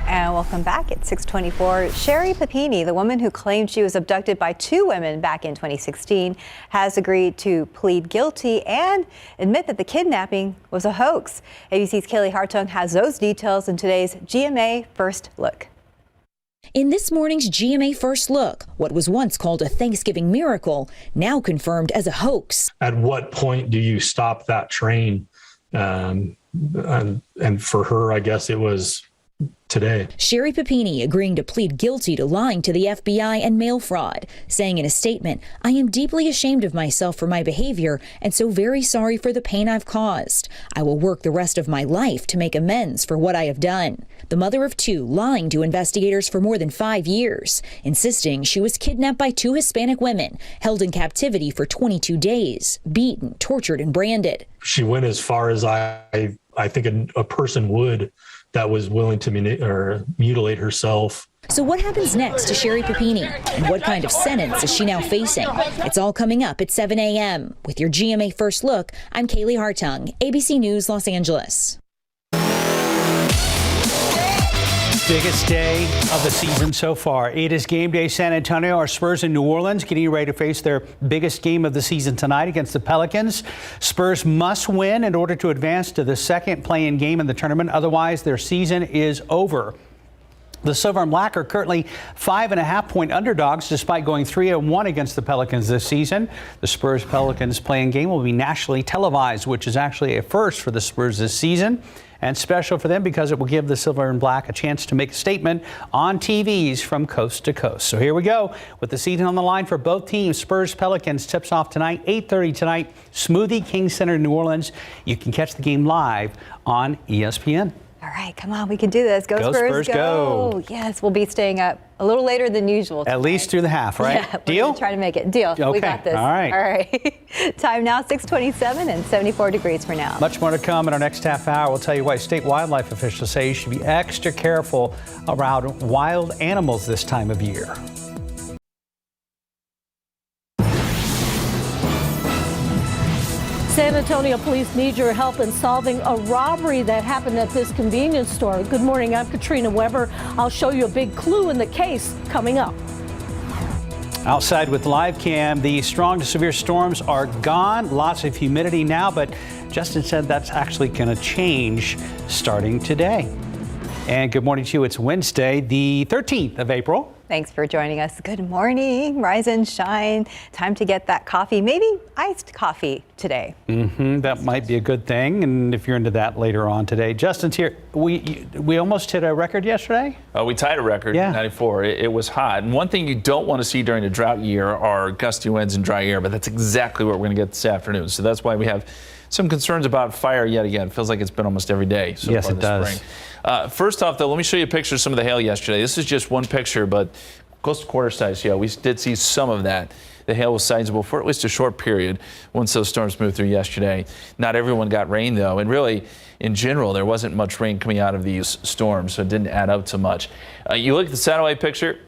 And welcome back at 6:24. Sherry Papini, the woman who claimed she was abducted by 2 women back in 2016, has agreed to plead guilty and admit that the kidnapping was a hoax. ABC's Kaylee Hartung has those details in today's GMA First Look. In this morning's GMA First Look, what was once called a Thanksgiving miracle, now confirmed as a hoax. At what point do you stop that train? And for her, I guess it was today. Sherry Papini agreeing to plead guilty to lying to the FBI and mail fraud, saying in a statement, "I am deeply ashamed of myself for my behavior and so very sorry for the pain I've caused. I will work the rest of my life to make amends for what I have done." The mother of 2 lying to investigators for more than 5 years, insisting she was kidnapped by 2 Hispanic women, held in captivity for 22 days, beaten, tortured, and branded. She went as far as I think a person would that was willing to mutilate herself. So what happens next to Sherry Papini? And what kind of sentence is she now facing? It's all coming up at 7 a.m. With your GMA First Look, I'm Kaylee Hartung, ABC News, Los Angeles. Biggest day of the season so far. It is game day San Antonio. Our Spurs in New Orleans getting ready to face their biggest game of the season tonight against the Pelicans. Spurs must win in order to advance to the second play-in game in the tournament. Otherwise, their season is over. The Silver and Black are currently 5.5-point underdogs despite going 3-1 against the Pelicans this season. The Spurs-Pelicans play-in game will be nationally televised, which is actually a first for the Spurs this season. And special for them because it will give the Silver and Black a chance to make a statement on TVs from coast to coast. So here we go with the season on the line for both teams. Spurs-Pelicans tips off tonight, 8:30 tonight, Smoothie King Center, New Orleans. You can catch the game live on ESPN. All right, come on, we can do this. Go Spurs, go. Yes, we'll be staying up a little later than usual tonight. At least through the half, right? Yeah, Deal? We're gonna try to make it. Deal. Okay. We got this. All right. All right. Time now, 6:27 and 74 degrees for now. Much more to come in our next half hour. We'll tell you why state wildlife officials say you should be extra careful around wild animals this time of year. San Antonio police need your help in solving a robbery that happened at this convenience store. Good morning, I'm Katrina Weber. I'll show you a big clue in the case coming up. Outside with live cam, the strong to severe storms are gone. Lots of humidity now, but Justin said that's actually going to change starting today. And good morning to you. It's Wednesday, the 13th of April. Thanks for joining us. Good morning. Rise and shine. Time to get that coffee, maybe iced coffee today. That might be a good thing. And if you're into that later on today. Justin's here. We almost hit a record yesterday. We tied a record, 94. It was hot. And one thing you don't want to see during a drought year are gusty winds and dry air, but that's exactly what we're going to get this afternoon. So that's why we have some concerns about fire yet again. It feels like it's been almost every day so far this spring. First off, though, let me show you a picture of some of the hail yesterday. This is just one picture, but Close to quarter size, yeah. We did see some of that. The hail was sizable for at least a short period once those storms moved through yesterday. Not everyone got rain, though, and really, in general, there wasn't much rain coming out of these storms, so it didn't add up to much. You look at the satellite picture,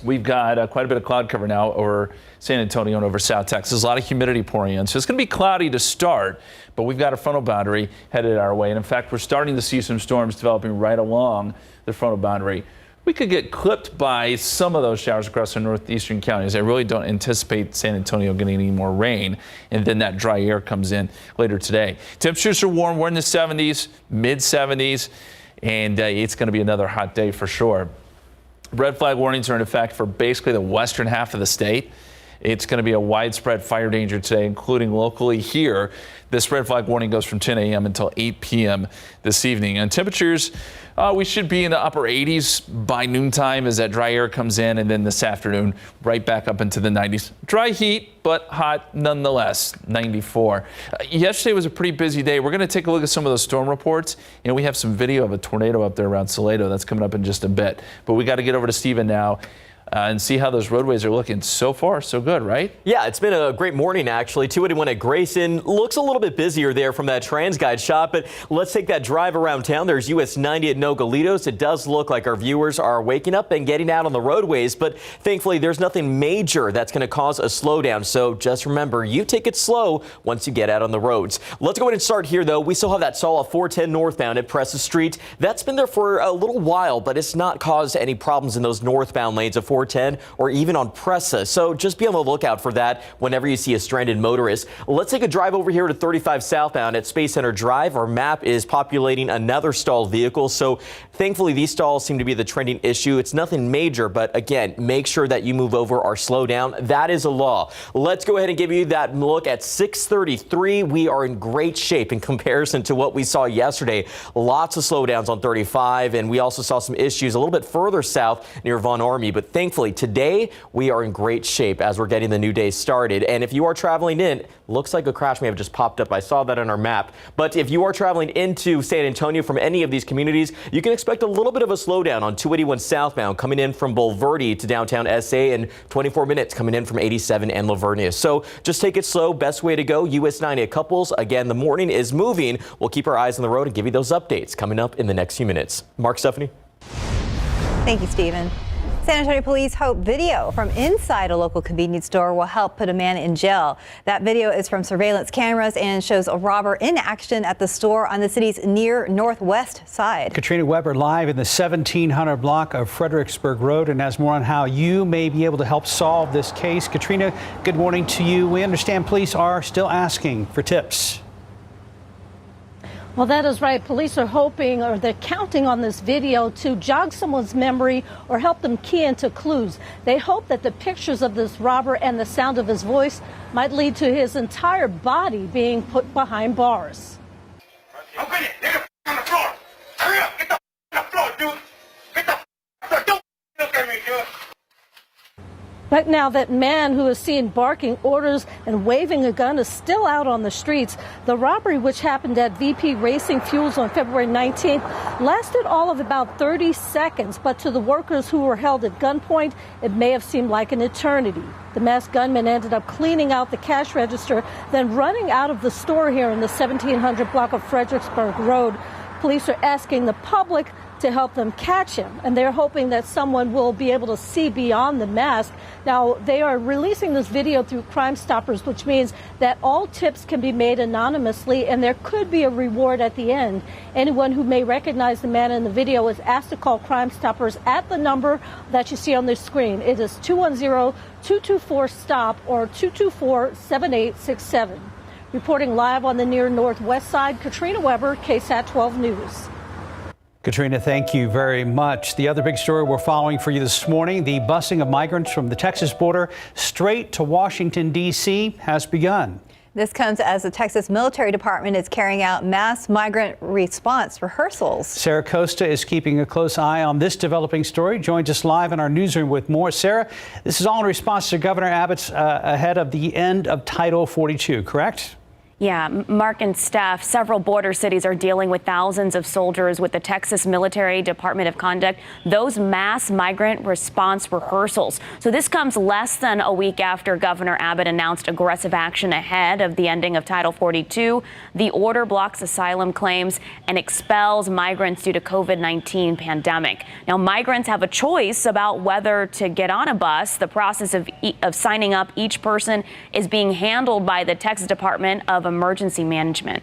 we've got quite a bit of cloud cover now over San Antonio and over South Texas. A lot of humidity pouring in, so it's going to be cloudy to start, but we've got a frontal boundary headed our way, and in fact, we're starting to see some storms developing right along the frontal boundary. We could get clipped by some of those showers across the northeastern counties. I really don't anticipate San Antonio getting any more rain, and then that dry air comes in later today. Temperatures are warm. We're in the 70s, mid 70s, and it's going to be another hot day for sure. Red flag warnings are in effect for basically the western half of the state. It's going to be a widespread fire danger today, including locally here. This red flag warning goes from 10 a.m. until 8 p.m. this evening. And temperatures, we should be in the upper 80s by noontime as that dry air comes in, and then this afternoon right back up into the 90s. Dry heat, but hot nonetheless, 94. Yesterday was a pretty busy day. We're going to take a look at some of those storm reports. You know, we have some video of a tornado up there around Salado. That's coming up in just a bit. But we got to get over to Steven now. And see how those roadways are looking. So far, so good, right? Yeah, it's been a great morning, actually. 281 at Grayson looks a little bit busier there from that TransGuide shot, but let's take that drive around town. There's US 90 at Nogalitos. It does look like our viewers are waking up and getting out on the roadways, but thankfully there's nothing major that's going to cause a slowdown. So just remember, you take it slow once you get out on the roads. Let's go ahead and start here, though. We still have that stall at 410 northbound at Presses Street. That's been there for a little while, but it's not caused any problems in those northbound lanes of 410 or even on Pressa. So just be on the lookout for that whenever you see a stranded motorist. Let's take a drive over here to 35 southbound at Space Center Drive. Our map is populating another stalled vehicle. So thankfully, these stalls seem to be the trending issue. It's nothing major, but again, make sure that you move over or slow down. That is a law. Let's go ahead and give you that look at 633. We are in great shape in comparison to what we saw yesterday. Lots of slowdowns on 35, and we also saw some issues a little bit further south near Von Army, but thankfully today we are in great shape as we're getting the new day started. And if you are traveling in, looks like a crash may have just popped up. I saw that on our map. But if you are traveling into San Antonio from any of these communities, you can expect a little bit of a slowdown on 281 southbound coming in from Bulverde to downtown SA, and 24 minutes coming in from 87 and Lavernia. So just take it slow. Best way to go, US 90 at Couples. Again, the morning is moving. We'll keep our eyes on the road and give you those updates coming up in the next few minutes. Mark, Stephanie. Thank you, Stephen. San Antonio police hope video from inside a local convenience store will help put a man in jail. That video is from surveillance cameras and shows a robber in action at the store on the city's near northwest side. Katrina Weber live in the 1700 block of Fredericksburg Road and has more on how you may be able to help solve this case. Katrina, good morning to you. We understand police are still asking for tips. Well, that is right. Police are hoping, or they're counting on this video to jog someone's memory or help them key into clues. They hope that the pictures of this robber and the sound of his voice might lead to his entire body being put behind bars. Open it! Get the on the floor! Hurry up! Get the on the floor, dude! Get the floor! Don't look at me, dude! But now that man who is seen barking orders and waving a gun is still out on the streets. The robbery, which happened at VP Racing Fuels on February 19th, lasted all of about 30 seconds. But to the workers who were held at gunpoint, it may have seemed like an eternity. The masked gunman ended up cleaning out the cash register, then running out of the store here in the 1700 block of Fredericksburg Road. Police are asking the public to help them catch him, and they're hoping that someone will be able to see beyond the mask. Now, they are releasing this video through Crime Stoppers, which means that all tips can be made anonymously, and there could be a reward at the end. Anyone who may recognize the man in the video is asked to call Crime Stoppers at the number that you see on the screen. It is 210-224-STOP or 224-7867. Reporting live on the near northwest side, Katrina Weber, KSAT 12 News. Katrina, thank you very much. The other big story we're following for you this morning, the busing of migrants from the Texas border straight to Washington, D.C. has begun. This comes as the Texas Military Department is carrying out mass migrant response rehearsals. Sarah Costa is keeping a close eye on this developing story. Joins us live in our newsroom with more. Sarah, this is all in response to Governor Abbott's ahead of the end of Title 42, correct? Yeah, Mark and Steph, several border cities are dealing with thousands of soldiers with the Texas Military Department of Conduct, those mass migrant response rehearsals. So this comes less than a week after Governor Abbott announced aggressive action ahead of the ending of Title 42. The order blocks asylum claims and expels migrants due to COVID-19 pandemic. Now, migrants have a choice about whether to get on a bus. The process of signing up each person is being handled by the Texas Department of Emergency Management.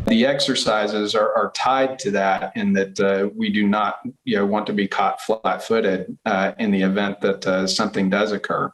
The exercises are tied to that in that we do not want to be caught flat-footed in the event that something does occur.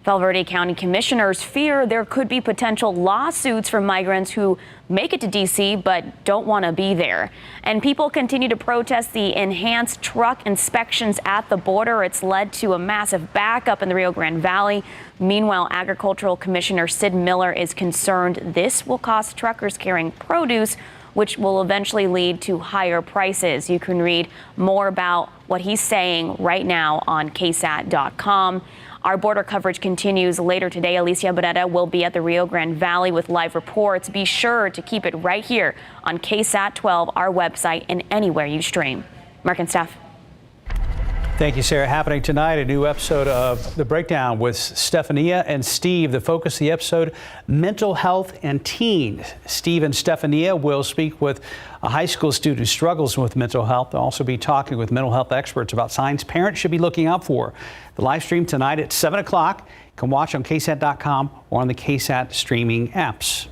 Val Verde County commissioners fear there could be potential lawsuits from migrants who make it to D.C. but don't want to be there. And people continue to protest the enhanced truck inspections at the border. It's led to a massive backup in the Rio Grande Valley. Meanwhile, Agricultural Commissioner Sid Miller is concerned this will cost truckers carrying produce, which will eventually lead to higher prices. You can read more about what he's saying right now on KSAT.com. Our border coverage continues later today. Alicia Bonetta will be at the Rio Grande Valley with live reports. Be sure to keep it right here on KSAT 12, our website, and anywhere you stream. Mark and Steph. Thank you, Sarah. Happening tonight, a new episode of The Breakdown with Stephania and Steve. The focus of the episode, mental health and teens. Steve and Stephania will speak with a high school student who struggles with mental health. They'll also be talking with mental health experts about signs parents should be looking out for. The live stream tonight at 7 o'clock. You can watch on KSAT.com or on the KSAT streaming apps.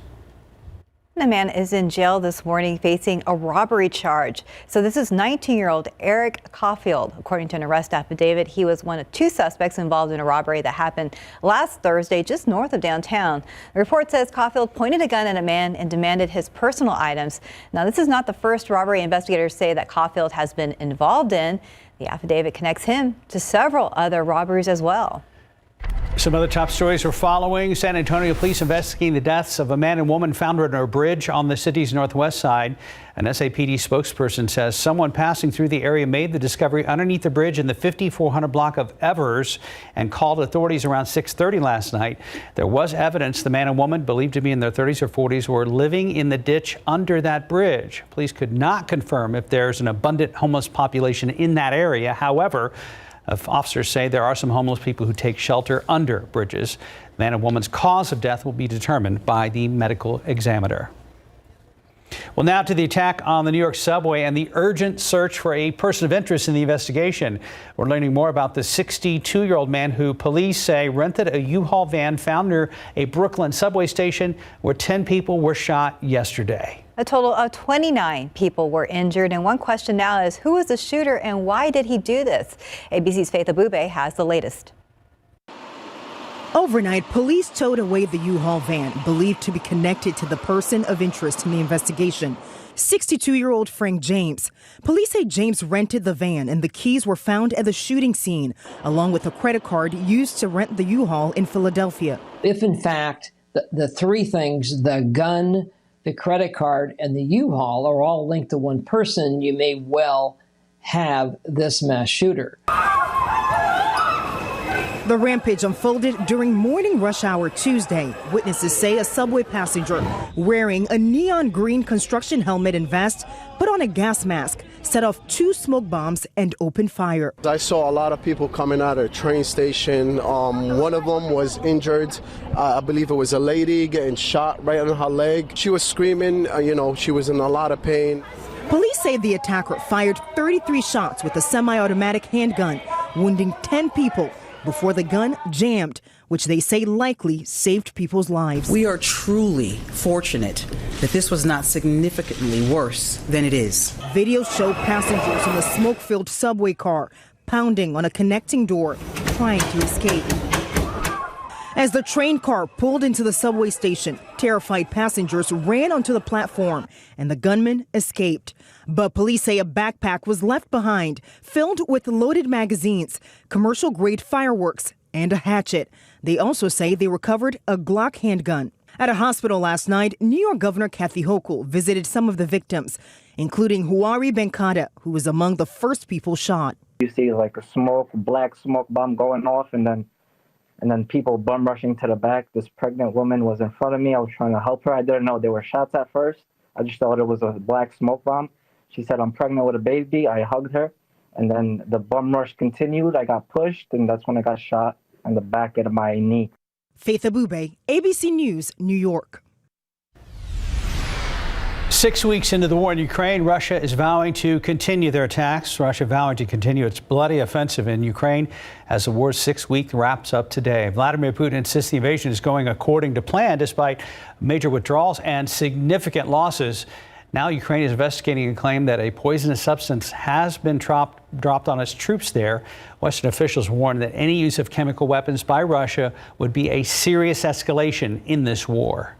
A man is in jail this morning facing a robbery charge. So this is 19-year-old Eric Caulfield. According to an arrest affidavit, he was one of two suspects involved in a robbery that happened last Thursday just north of downtown. The report says Caulfield pointed a gun at a man and demanded his personal items. Now, this is not the first robbery investigators say that Caulfield has been involved in. The affidavit connects him to several other robberies as well. Some other top stories we're following. San Antonio police investigating the deaths of a man and woman found under a bridge on the city's northwest side. An SAPD spokesperson says someone passing through the area made the discovery underneath the bridge in the 5400 block of Evers and called authorities around 6:30 last night. There was evidence the man and woman, believed to be in their 30s or 40s, were living in the ditch under that bridge. Police could not confirm if there's an abundant homeless population in that area. However, officers say there are some homeless people who take shelter under bridges. Man and woman's cause of death will be determined by the medical examiner. Well, now to the attack on the New York subway and the urgent search for a person of interest in the investigation. We're learning more about the 62-year-old man who police say rented a U-Haul van found near a Brooklyn subway station where 10 people were shot yesterday. A total of 29 people were injured, and one question now is who was the shooter and why did he do this? ABC's Faith Abube has the latest. Overnight, police towed away the U-Haul van, believed to be connected to the person of interest in the investigation, 62-year-old Frank James. Police say James rented the van and the keys were found at the shooting scene, along with a credit card used to rent the U-Haul in Philadelphia. If, in fact, the three things, the gun, the credit card, and the U-Haul are all linked to one person, you may well have this mass shooter. The rampage unfolded during morning rush hour Tuesday. Witnesses say a subway passenger wearing a neon green construction helmet and vest put on a gas mask, set off 2 smoke bombs and opened fire. I saw a lot of people coming out of the train station. One of them was injured. I believe it was a lady getting shot right on her leg. She was screaming, she was in a lot of pain. Police say the attacker fired 33 shots with a semi-automatic handgun, wounding 10 people before the gun jammed, which they say likely saved people's lives. We are truly fortunate that this was not significantly worse than it is. Videos show passengers in the smoke-filled subway car pounding on a connecting door, trying to escape. As the train car pulled into the subway station, terrified passengers ran onto the platform and the gunman escaped. But police say a backpack was left behind, filled with loaded magazines, commercial-grade fireworks, and a hatchet. They also say they recovered a Glock handgun. At a hospital last night, New York Governor Kathy Hochul visited some of the victims, including Huari Benkada, who was among the first people shot. You see like a black smoke bomb going off, and then and then people bum rushing to the back. This pregnant woman was in front of me. I was trying to help her. I didn't know there were shots at first. I just thought it was a black smoke bomb. She said, I'm pregnant with a baby. I hugged her, and then the bum rush continued. I got pushed, and that's when I got shot in the back of my knee. Faith Abube, ABC News, New York. 6 weeks into the war in Ukraine, Russia is vowing to continue their attacks. Russia vowing to continue its bloody offensive in Ukraine as the war's 6th week wraps up today. Vladimir Putin insists the invasion is going according to plan despite major withdrawals and significant losses. Now Ukraine is investigating a claim that a poisonous substance has been dropped on its troops there. Western officials warn that any use of chemical weapons by Russia would be a serious escalation in this war.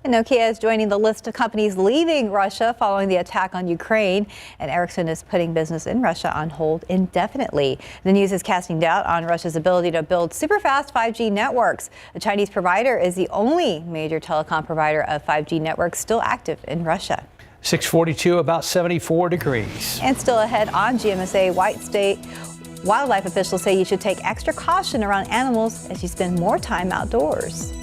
And Nokia is joining the list of companies leaving Russia following the attack on Ukraine. And Ericsson is putting business in Russia on hold indefinitely. The news is casting doubt on Russia's ability to build super-fast 5G networks. The Chinese provider is the only major telecom provider of 5G networks still active in Russia. 642, about 74 degrees. And still ahead on GMSA, White State wildlife officials say you should take extra caution around animals as you spend more time outdoors.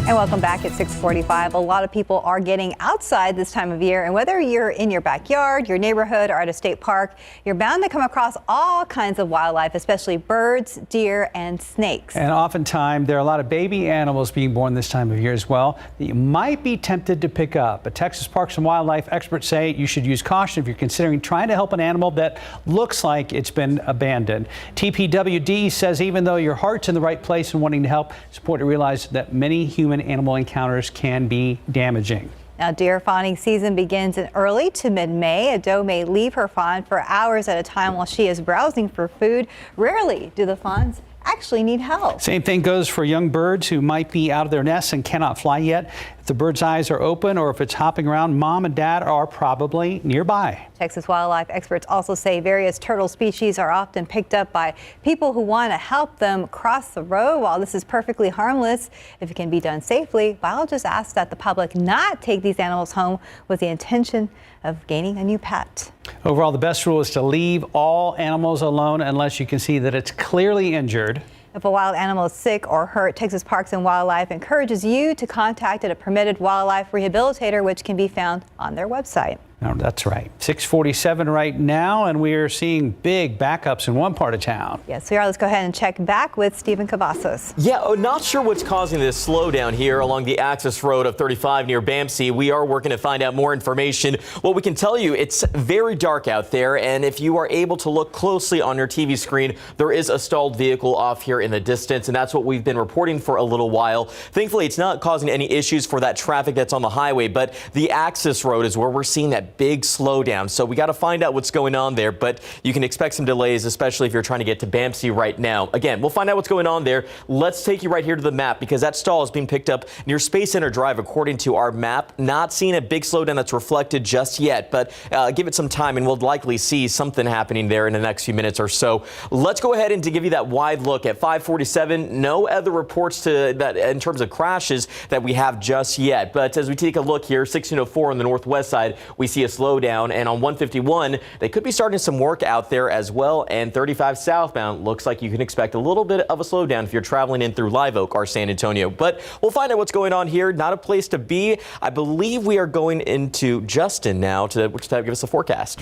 And welcome back at 6:45. A lot of people are getting outside this time of year, and whether you're in your backyard, your neighborhood, or at a state park, you're bound to come across all kinds of wildlife, especially birds, deer, and snakes. And oftentimes there are a lot of baby animals being born this time of year as well that you might be tempted to pick up. But Texas Parks and Wildlife experts say you should use caution if you're considering trying to help an animal that looks like it's been abandoned. TPWD says even though your heart's in the right place and wanting to help, it's important to realize that many human-animal encounters can be damaging. Now, deer fawning season begins in early to mid-May. A doe may leave her fawn for hours at a time while she is browsing for food. Rarely do the fawns actually need help. Same thing goes for young birds who might be out of their nests and cannot fly yet. If the bird's eyes are open or if it's hopping around, mom and dad are probably nearby. Texas wildlife experts also say various turtle species are often picked up by people who want to help them cross the road. While this is perfectly harmless, if it can be done safely, biologists ask that the public not take these animals home with the intention of gaining a new pet. Overall, the best rule is to leave all animals alone unless you can see that it's clearly injured. If a wild animal is sick or hurt, Texas Parks and Wildlife encourages you to contact a permitted wildlife rehabilitator, which can be found on their website. No, that's right. 6:47 right now, and we are seeing big backups in one part of town. Yes, we are. Let's go ahead and check back with Stephen Cavazos. Yeah, not sure what's causing this slowdown here along the access road of 35 near Bamsey. We are working to find out more information. What we can tell you, it's very dark out there, and if you are able to look closely on your TV screen, there is a stalled vehicle off here in the distance, and that's what we've been reporting for a little while. Thankfully, it's not causing any issues for that traffic that's on the highway, but the access road is where we're seeing that big slowdown. So we got to find out what's going on there, but you can expect some delays, especially if you're trying to get to Bamsey right now. Again, we'll find out what's going on there. Let's take you right here to the map because that stall is being picked up near Space Center Drive according to our map. Not seeing a big slowdown that's reflected just yet, but give it some time and we'll likely see something happening there in the next few minutes or so. Let's go ahead and to give you that wide look at 547. No other reports to that in terms of crashes that we have just yet. But as we take a look here, 1604 on the northwest side, we see a slowdown, and on 151 they could be starting some work out there as well, and 35 southbound looks like you can expect a little bit of a slowdown if you're traveling in through Live Oak or San Antonio. But we'll find out what's going on here. Not a place to be. I believe we are going into Justin now to give us a forecast.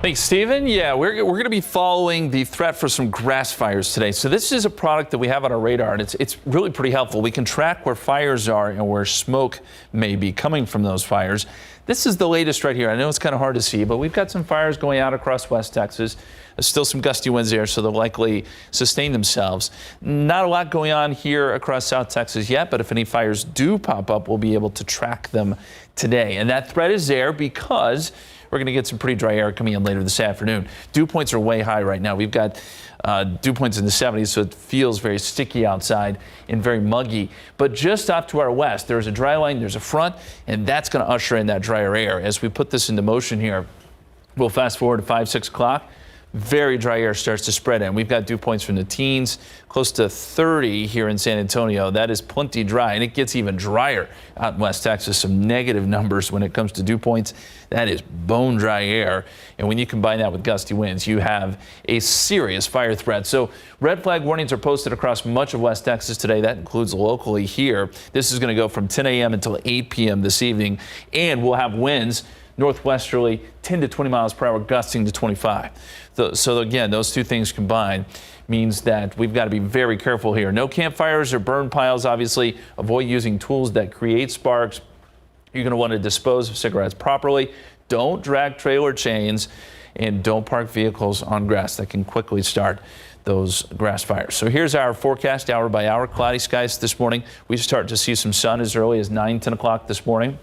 Thanks, Stephen. Yeah, we're going to be following the threat for some grass fires today. So this is a product that we have on our radar, and it's really pretty helpful. We can track where fires are and where smoke may be coming from those fires. This is the latest right here. I know it's kind of hard to see, but we've got some fires going out across West Texas. There's still some gusty winds there, so they'll likely sustain themselves. Not a lot going on here across South Texas yet, but if any fires do pop up, we'll be able to track them today. And that threat is there because we're going to get some pretty dry air coming in later this afternoon. Dew points are way high right now. We've got dew points in the 70s, so it feels very sticky outside and very muggy. But just off to our west, there's a dry line, there's a front, and that's going to usher in that drier air. As we put this into motion here, we'll fast forward to 5, 6 o'clock. very dry air starts to spread in. We've got dew points from the teens, close to 30 here in San Antonio. That is plenty dry, and it gets even drier out in West Texas. Some negative numbers when it comes to dew points. That is bone dry air. And when you combine that with gusty winds, you have a serious fire threat. So red flag warnings are posted across much of West Texas today. That includes locally here. This is going to go from 10 a.m. until 8 p.m. this evening, and we'll have winds northwesterly 10 to 20 miles per hour, gusting to 25. So again, those two things combined means that we've got to be very careful here. No campfires or burn piles, obviously. Avoid using tools that create sparks. You're going to want to dispose of cigarettes properly. Don't drag trailer chains, and don't park vehicles on grass. That can quickly start those grass fires. So here's our forecast hour by hour. Cloudy skies this morning. We start to see some sun as early as 10 o'clock this morning.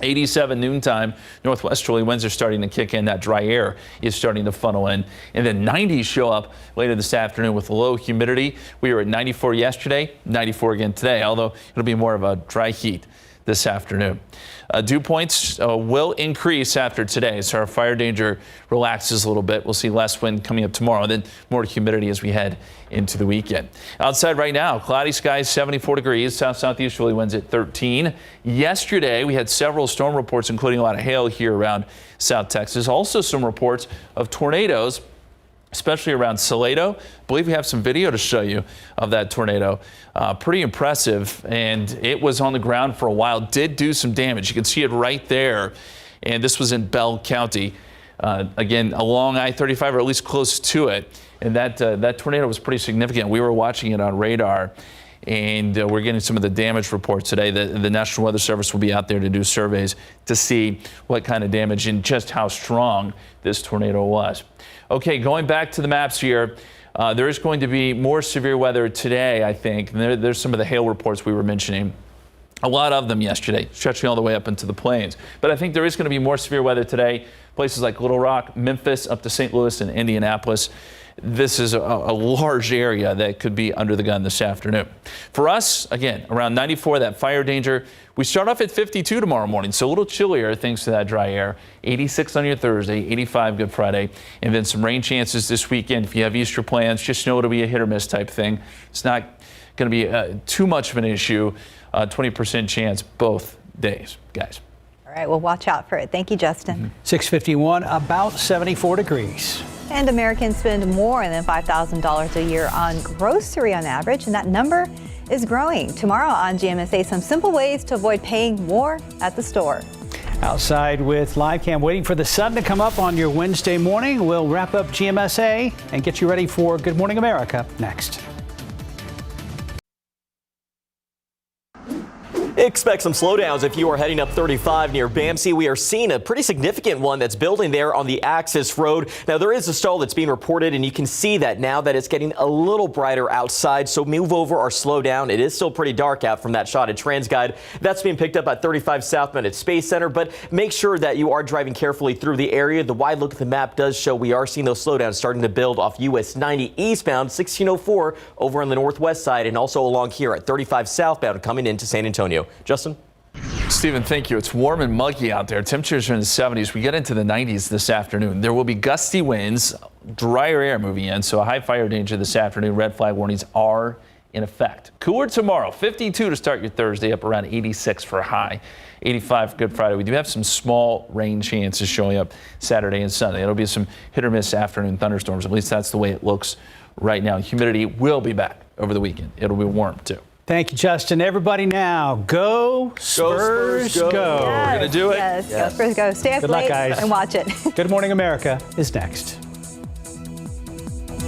87 noontime. Northwesterly winds are starting to kick in. That dry air is starting to funnel in. And then 90s show up later this afternoon with low humidity. We were at 94 yesterday, 94 again today, although it'll be more of a dry heat this afternoon. Dew points will increase after today, so our fire danger relaxes a little bit. We'll see less wind coming up tomorrow, then more humidity as we head into the weekend. Outside right now, cloudy skies, 74 degrees, south-southeasterly winds at 13. Yesterday, we had several storm reports, including a lot of hail here around South Texas. Also some reports of tornadoes, especially around Salado. I believe we have some video to show you of that tornado. Pretty impressive, and it was on the ground for a while. Did do some damage. You can see it right there, and this was in Bell County. Again, along I-35, or at least close to it, and that tornado was pretty significant. We were watching it on radar, and we're getting some of the damage reports today. The National Weather Service will be out there to do surveys to see what kind of damage and just how strong this tornado was. Okay, going back to the maps here, there is going to be more severe weather today, I think. There's some of the hail reports we were mentioning. A lot of them yesterday, stretching all the way up into the plains. But I think there is going to be more severe weather today. Places like Little Rock, Memphis, up to St. Louis and Indianapolis. This is a large area that could be under the gun this afternoon. For us, again, around 94, that fire danger. We start off at 52 tomorrow morning, so a little chillier thanks to that dry air. 86 on your Thursday, 85 Good Friday, and then some rain chances this weekend. If you have Easter plans, just know it'll be a hit or miss type thing. It's not going to be too much of an issue. 20% chance both days, guys. All right, well, watch out for it. Thank you, Justin. 651, about 74 degrees. And Americans spend more than $5,000 a year on grocery on average, and that number is growing. Tomorrow on GMSA, some simple ways to avoid paying more at the store. Outside with live cam, waiting for the sun to come up on your Wednesday morning. We'll wrap up GMSA and get you ready for Good Morning America next. Expect some slowdowns if you are heading up 35 near Bamsey. We are seeing a pretty significant one that's building there on the Axis Road. Now, there is a stall that's being reported, and you can see that now that it's getting a little brighter outside. So move over or slow down. It is still pretty dark out from that shot at TransGuide. That's being picked up at 35 southbound at Space Center. But make sure that you are driving carefully through the area. The wide look at the map does show we are seeing those slowdowns starting to build off US 90 eastbound, 1604 over on the northwest side, and also along here at 35 southbound coming into San Antonio. Justin? Stephen, thank you. It's warm and muggy out there. Temperatures are in the 70s. We get into the 90s this afternoon. There will be gusty winds, drier air moving in, so a high fire danger this afternoon. Red flag warnings are in effect. Cooler tomorrow, 52 to start your Thursday, up around 86 for a high. 85 Good Friday. We do have some small rain chances showing up Saturday and Sunday. It'll be some hit or miss afternoon thunderstorms. At least that's the way it looks right now. Humidity will be back over the weekend. It'll be warm too. Thank you, Justin. Everybody now, go Spurs, go. Yes, We're going to do it. Yes, go Spurs, go. Stay up Good late luck, guys. and watch it. Good Morning America is next.